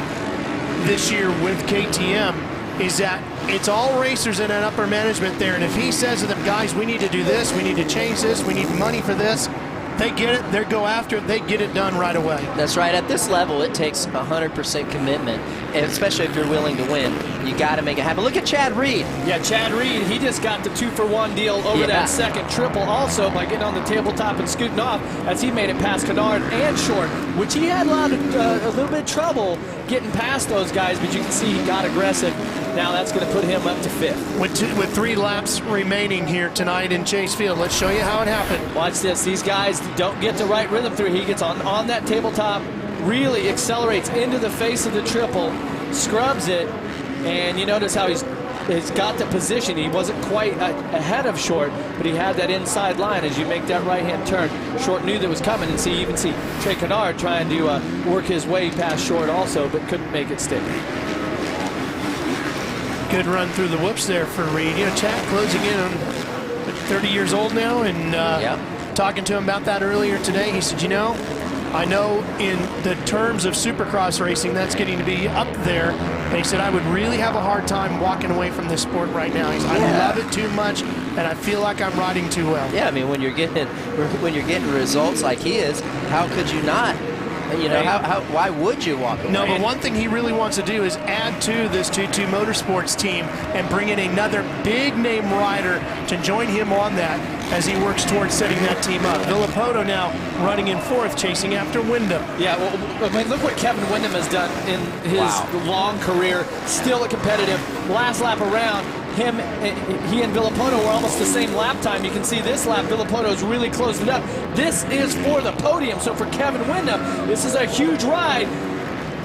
this year with KTM is that it's all racers in an upper management there. And if he says to them, guys, we need to do this, we need to change this, we need money for this, they get it, they go after it, they get it done right away. That's right. At this level, it takes 100% commitment, and especially if you're willing to win. You got to make it happen. Look at Chad Reed. Yeah, Chad Reed, he just got the 2-for-1 deal over that second triple also by getting on the tabletop and scooting off as he made it past Kennard and Short, which he had a little bit of trouble getting past those guys, but you can see he got aggressive. Now that's going to put him up to 5th. With 3 laps remaining here tonight in Chase Field, let's show you how it happened. Watch this. These guys don't get the right rhythm through. He gets on that tabletop, really accelerates into the face of the triple, scrubs it, and you notice how he's got the position. He wasn't quite ahead of Short, but he had that inside line as you make that right-hand turn. Short knew that was coming, and you even see Trey Kennard trying to work his way past Short also, but couldn't make it stick. Good run through the whoops there for Reed. You know, Chad closing in on 30 years old now, and talking to him about that earlier today, he said, you know, I know in the terms of Supercross racing, that's getting to be up there. And he said, I would really have a hard time walking away from this sport right now. He said, I love it too much, and I feel like I'm riding too well. Yeah, I mean, when you're getting results like he is, how could you not? You know, why would you walk away? No, but one thing he really wants to do is add to this 2-2 Motorsports team and bring in another big-name rider to join him on that as he works towards setting that team up. Villapoto now running in 4th, chasing after Wyndham. Yeah, well, I mean, look what Kevin Wyndham has done in his long career. Still a competitive. Last lap around, he and Villapoto were almost the same lap time. You can see this lap, Villapato's really closed it up. This is for the podium, so for Kevin Wyndham, this is a huge ride.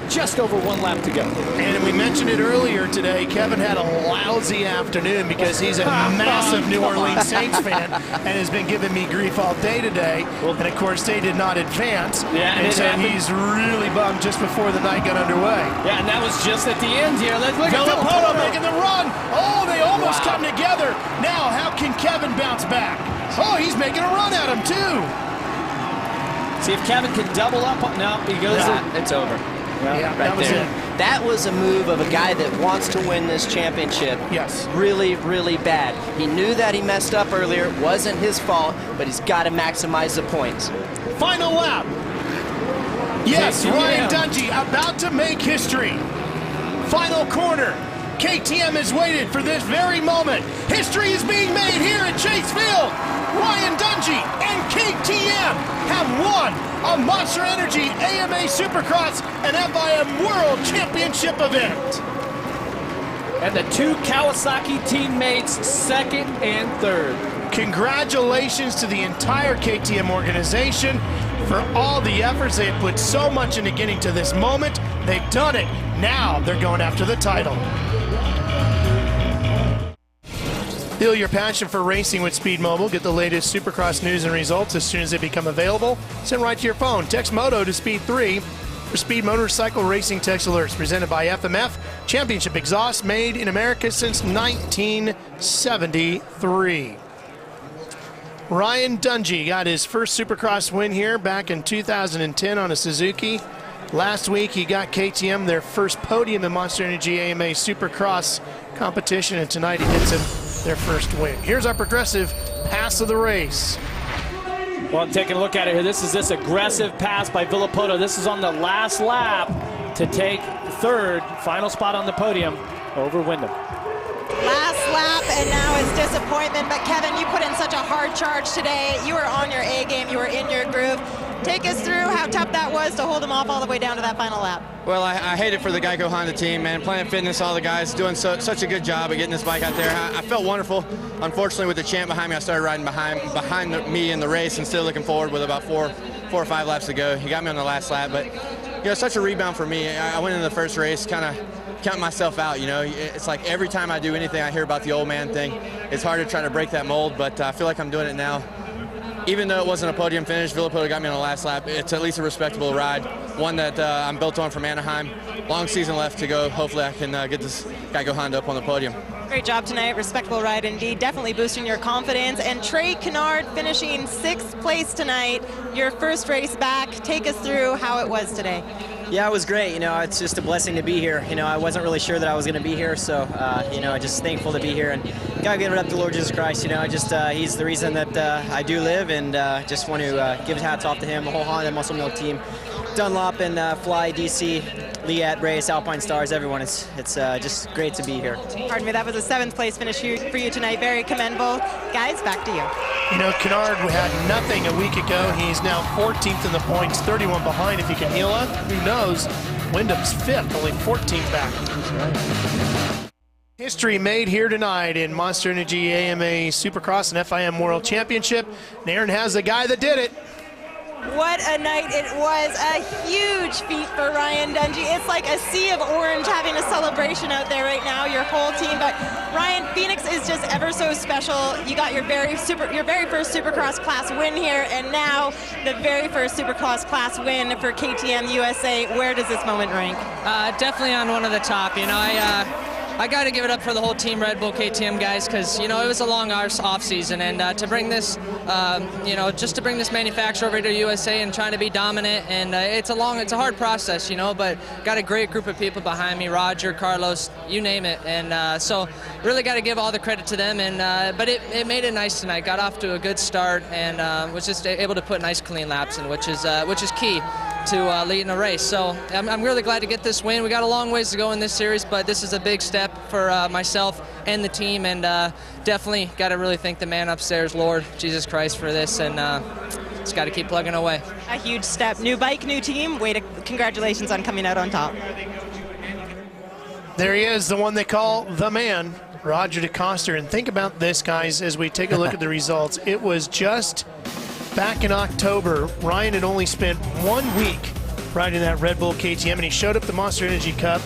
just over 1 lap to go. And we mentioned it earlier today, Kevin had a lousy afternoon because he's a massive New Orleans Saints fan and has been giving me grief all day today. And of course, they did not advance. Yeah, and so he's really bummed just before the night got underway. Yeah, and that was just at the end here. Let's look at Villopoto making the run. Oh, they almost come together. Now, how can Kevin bounce back? Oh, he's making a run at him, too. See if Kevin can double up. No, he goes. It's over. Yeah, that was it. That was a move of a guy that wants to win this championship. Yes. Really, really bad. He knew that he messed up earlier. It wasn't his fault, but he's got to maximize the points. Final lap. Yes, Ryan Dungey about to make history. Final corner. KTM has waited for this very moment. History is being made here at Chase Field. Ryan Dungey and KTM have won a Monster Energy AMA Supercross and FIM World Championship event. And the 2 Kawasaki teammates, 2nd and 3rd. Congratulations to the entire KTM organization for all the efforts. They have put so much into getting to this moment. They've done it. Now they're going after the title. Feel your passion for racing with Speed Mobile. Get the latest Supercross news and results as soon as they become available. Send right to your phone. Text Moto to Speed 3 for Speed Motorcycle Racing Text Alerts. Presented by FMF. Championship exhaust made in America since 1973. Ryan Dungey got his first Supercross win here back in 2010 on a Suzuki. Last week he got KTM their first podium in Monster Energy AMA Supercross competition, and tonight he gets him their first win. Here's our progressive pass of the race. Well, taking a look at it here, this is this aggressive pass by Villopoto. This is on the last lap to take 3rd, final spot on the podium over Wyndham. Last lap, and now it's disappointment. But Kevin, you put in such a hard charge today. You were on your A game. You were in your groove. Take us through how tough that was to hold him off all the way down to that final lap. Well, I hate it for the Geico Honda team, man. Planet Fitness, all the guys doing such a good job of getting this bike out there. I felt wonderful. Unfortunately, with the champ behind me, I started riding behind me in the race and still looking forward with about four or five laps to go. He got me on the last lap, but you know, such a rebound for me. I went into the first race kind of counting myself out. You know, it's like every time I do anything, I hear about the old man thing. It's hard to try to break that mold, but I feel like I'm doing it now. Even though it wasn't a podium finish, Villopoto got me on the last lap. It's at least a respectable ride, one that I'm built on from Anaheim. Long season left to go. Hopefully I can get this Geico Honda up on the podium. Great job tonight. Respectable ride indeed. Definitely boosting your confidence. And Trey Kennard finishing 6th place tonight. Your first race back. Take us through how it was today. Yeah, it was great. You know, it's just a blessing to be here. You know, I wasn't really sure that I was going to be here, so you know, just thankful to be here and gotta give it up to Lord Jesus Christ. You know, he's the reason that I do live, and just want to give hats off to him, the whole Honda Muscle Milk team, Dunlop and Fly, DC, Liat, Race, Alpine Stars, everyone. It's just great to be here. Pardon me, that was a 7th place finish for you tonight. Very commendable. Guys, back to you. You know, Kennard had nothing a week ago. He's now 14th in the points, 31 behind if he can heal up. Who knows? Wyndham's 5th, only 14 back. History made here tonight in Monster Energy AMA Supercross and FIM World Championship. And Aaron has the guy that did it. What a night it was. A huge feat for Ryan Dungey. It's like a sea of orange having a celebration out there right now, your whole team. But Ryan, Phoenix is just ever so special. You got your very first Supercross class win here, and now the very first Supercross class win for KTM USA. Where does this moment rank? Definitely on one of the top. You know, I got to give it up for the whole team, Red Bull KTM guys, because, you know, it was a long off season, and to bring this, you know, just to bring this manufacturer over to USA and trying to be dominant, and it's a hard process, you know, but got a great group of people behind me, Roger, Carlos, you name it, and so really got to give all the credit to them, and but it made it nice tonight. Got off to a good start, and was just able to put nice clean laps in, which is key to leading a race. So I'm really glad to get this win. We got a long ways to go in this series, but this is a big step for myself and the team, and definitely got to really thank the man upstairs, Lord Jesus Christ, for this, and just got to keep plugging away. A huge step. New bike, new team. Congratulations on coming out on top. There he is, the one they call the man, Roger DeCoster. And think about this, guys, as we take a look at the results. It was just back in October, Ryan had only spent 1 week riding that Red Bull KTM, and he showed up the Monster Energy Cup.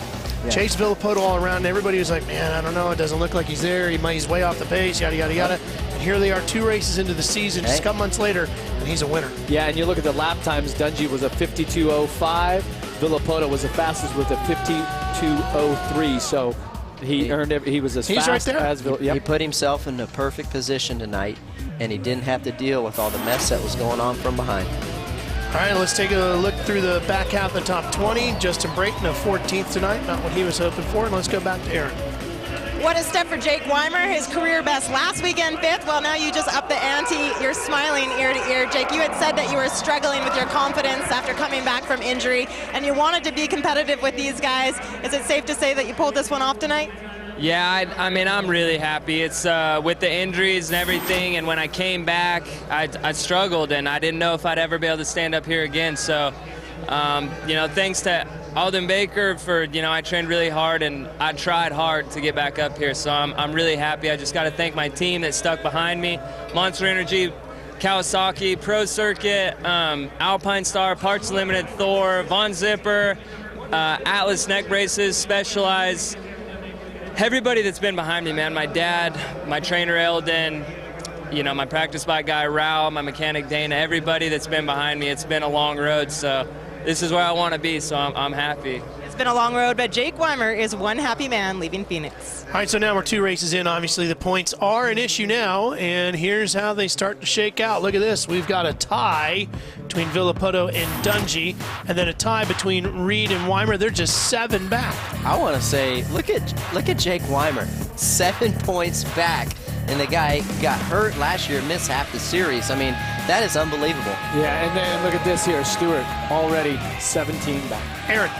Chased Villapoto all around, and everybody was like, man, I don't know, it doesn't look like he's there. He's way off the pace, yada, yada, yada. And here they are 2 races into the season, just a couple months later, and he's a winner. Yeah, and you look at the lap times, Dungey was a 52.05. Villapoto was the fastest with a 52.03, so he was as fast right there. as He put himself in the perfect position tonight, and he didn't have to deal with all the mess that was going on from behind. All right, let's take a look through the back half of the top 20. Justin Brayton, a 14th tonight, not what he was hoping for. And let's go back to Aaron. What a step for Jake Weimer, his career best last weekend, 5th. Well, now you just up the ante. You're smiling ear to ear. Jake, you had said that you were struggling with your confidence after coming back from injury, and you wanted to be competitive with these guys. Is it safe to say that you pulled this one off tonight? Yeah, I mean, I'm really happy. It's with the injuries and everything, and when I came back, I struggled, and I didn't know if I'd ever be able to stand up here again. So, thanks to Alden Baker for, I trained really hard, and I tried hard to get back up here. So I'm really happy. I just got to thank my team that stuck behind me. Monster Energy, Kawasaki, Pro Circuit, Alpine Star, Parts Limited, Thor, Von Zipper, Atlas Neck Braces, Specialized. Everybody that's been behind me, man. My dad, my trainer Eldon, my practice bike guy Rao, my mechanic Dana, everybody that's been behind me. It's been a long road, so this is where I want to be, so I'm happy. It's been a long road, but Jake Weimer is one happy man leaving Phoenix. All right, so now we're 2 races in. Obviously, the points are an issue now, and here's how they start to shake out. Look at this. We've got a tie between Villapoto and Dungey, and then a tie between Reed and Weimer. They're just 7 back. I want to say, look at Jake Weimer, 7 points back, and the guy got hurt last year, missed half the series. I mean, that is unbelievable. Yeah, and then look at this here, Stewart already 17 back. Aaron.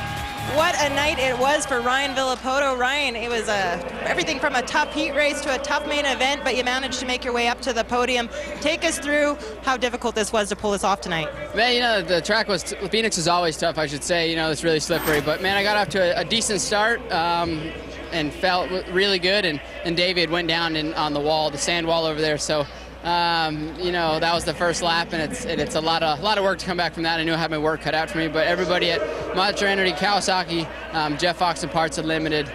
What a night it was for Ryan Villapoto. Ryan, it was everything from a tough heat race to a tough main event, but you managed to make your way up to the podium. Take us through how difficult this was to pull this off tonight. Man, the track Phoenix is always tough, I should say. It's really slippery, but man, I got off to a decent start and felt really good, and David went down on the wall, the sand wall over there, so that was the first lap, and it's a lot of work to come back from that. I knew I had my work cut out for me, but everybody at Monster Energy, Kawasaki, Jeff Fox and Parts Unlimited,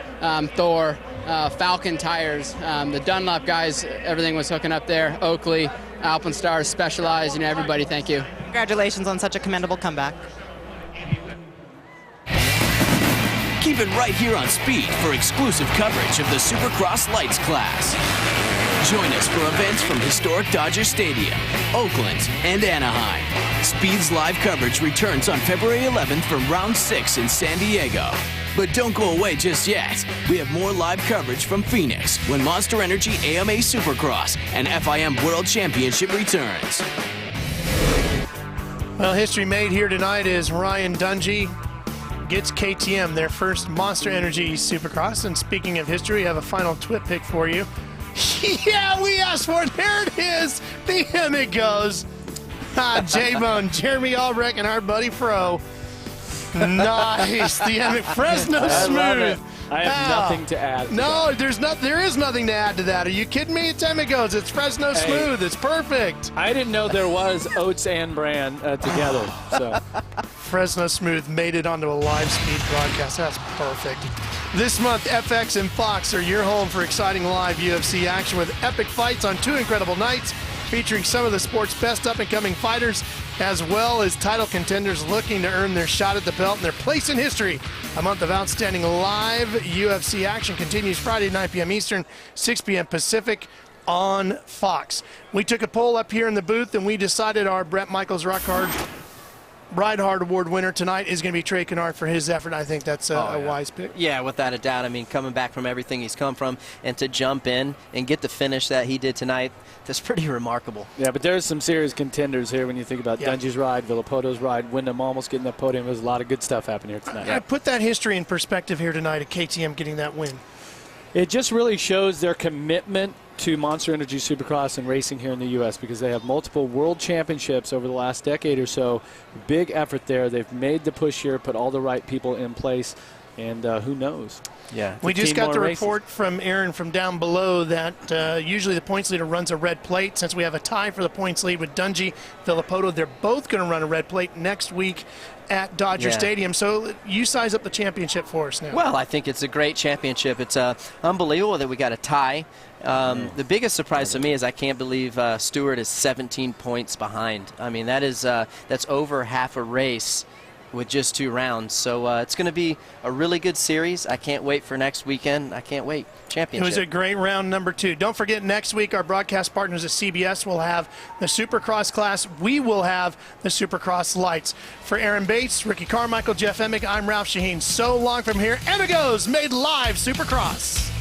Thor, Falcon Tires, the Dunlop guys, everything was hooking up there. Oakley, Alpenstars, Specialized, everybody, thank you. Congratulations on such a commendable comeback. Keep it right here on Speed for exclusive coverage of the Supercross Lights class. Join us for events from historic Dodger Stadium, Oakland, and Anaheim. Speed's live coverage returns on February 11th from Round 6 in San Diego. But don't go away just yet. We have more live coverage from Phoenix when Monster Energy AMA Supercross and FIM World Championship returns. Well, history made here tonight is Ryan Dungey gets KTM, their first Monster Energy Supercross. And speaking of history, we have a final twit pick for you. Yeah, we asked for it. There it is. Damn, it goes. J-Bone, Jeremy Albrecht, and our buddy Fro. Nice. The Fresno Smooth. I have nothing to add. No, there is nothing to add to that. Are you kidding me? Time it goes. It's Fresno Smooth. It's perfect. I didn't know there was Oates and Brand together. So Fresno Smooth made it onto a live speed broadcast. That's perfect. This month, FX and Fox are your home for exciting live UFC action with epic fights on 2 incredible nights featuring some of the sport's best up-and-coming fighters as well as title contenders looking to earn their shot at the belt and their place in history. A month of outstanding live UFC action continues Friday at 9 p.m. Eastern, 6 p.m. Pacific on Fox. We took a poll up here in the booth and we decided our Brett Michaels Rock Hard Ride Hard Award winner tonight is going to be Trey Kennard for his effort. I think that's a wise pick. Yeah, without a doubt. I mean, coming back from everything he's come from and to jump in and get the finish that he did tonight, that's pretty remarkable. Yeah, but there's some serious contenders here when you think about Dungey's ride, Villapoto's ride, Wyndham almost getting the podium. There's a lot of good stuff happening here tonight. Yeah, put that history in perspective here tonight at KTM getting that win. It just really shows their commitment to Monster Energy Supercross and racing here in the U.S. because they have multiple world championships over the last decade or so. Big effort there. They've made the push here, put all the right people in place. And who knows? Yeah. We just got the report from Aaron from down below that usually the points leader runs a red plate. Since we have a tie for the points lead with Dungey, Villapoto, they're both going to run a red plate next week at Dodger Stadium. So you size up the championship for us now. Well, I think it's a great championship. It's unbelievable that we got a tie. The biggest surprise to me is I can't believe Stewart is 17 points behind. I mean, that's over half a race with just 2 rounds. So it's going to be a really good series. I can't wait for next weekend. I can't wait. Championship. It was a great round number 2. Don't forget, next week our broadcast partners at CBS will have the Supercross class. We will have the Supercross lights. For Aaron Bates, Ricky Carmichael, Jeff Emick, I'm Ralph Shaheen. So long from here. And it goes, made live Supercross.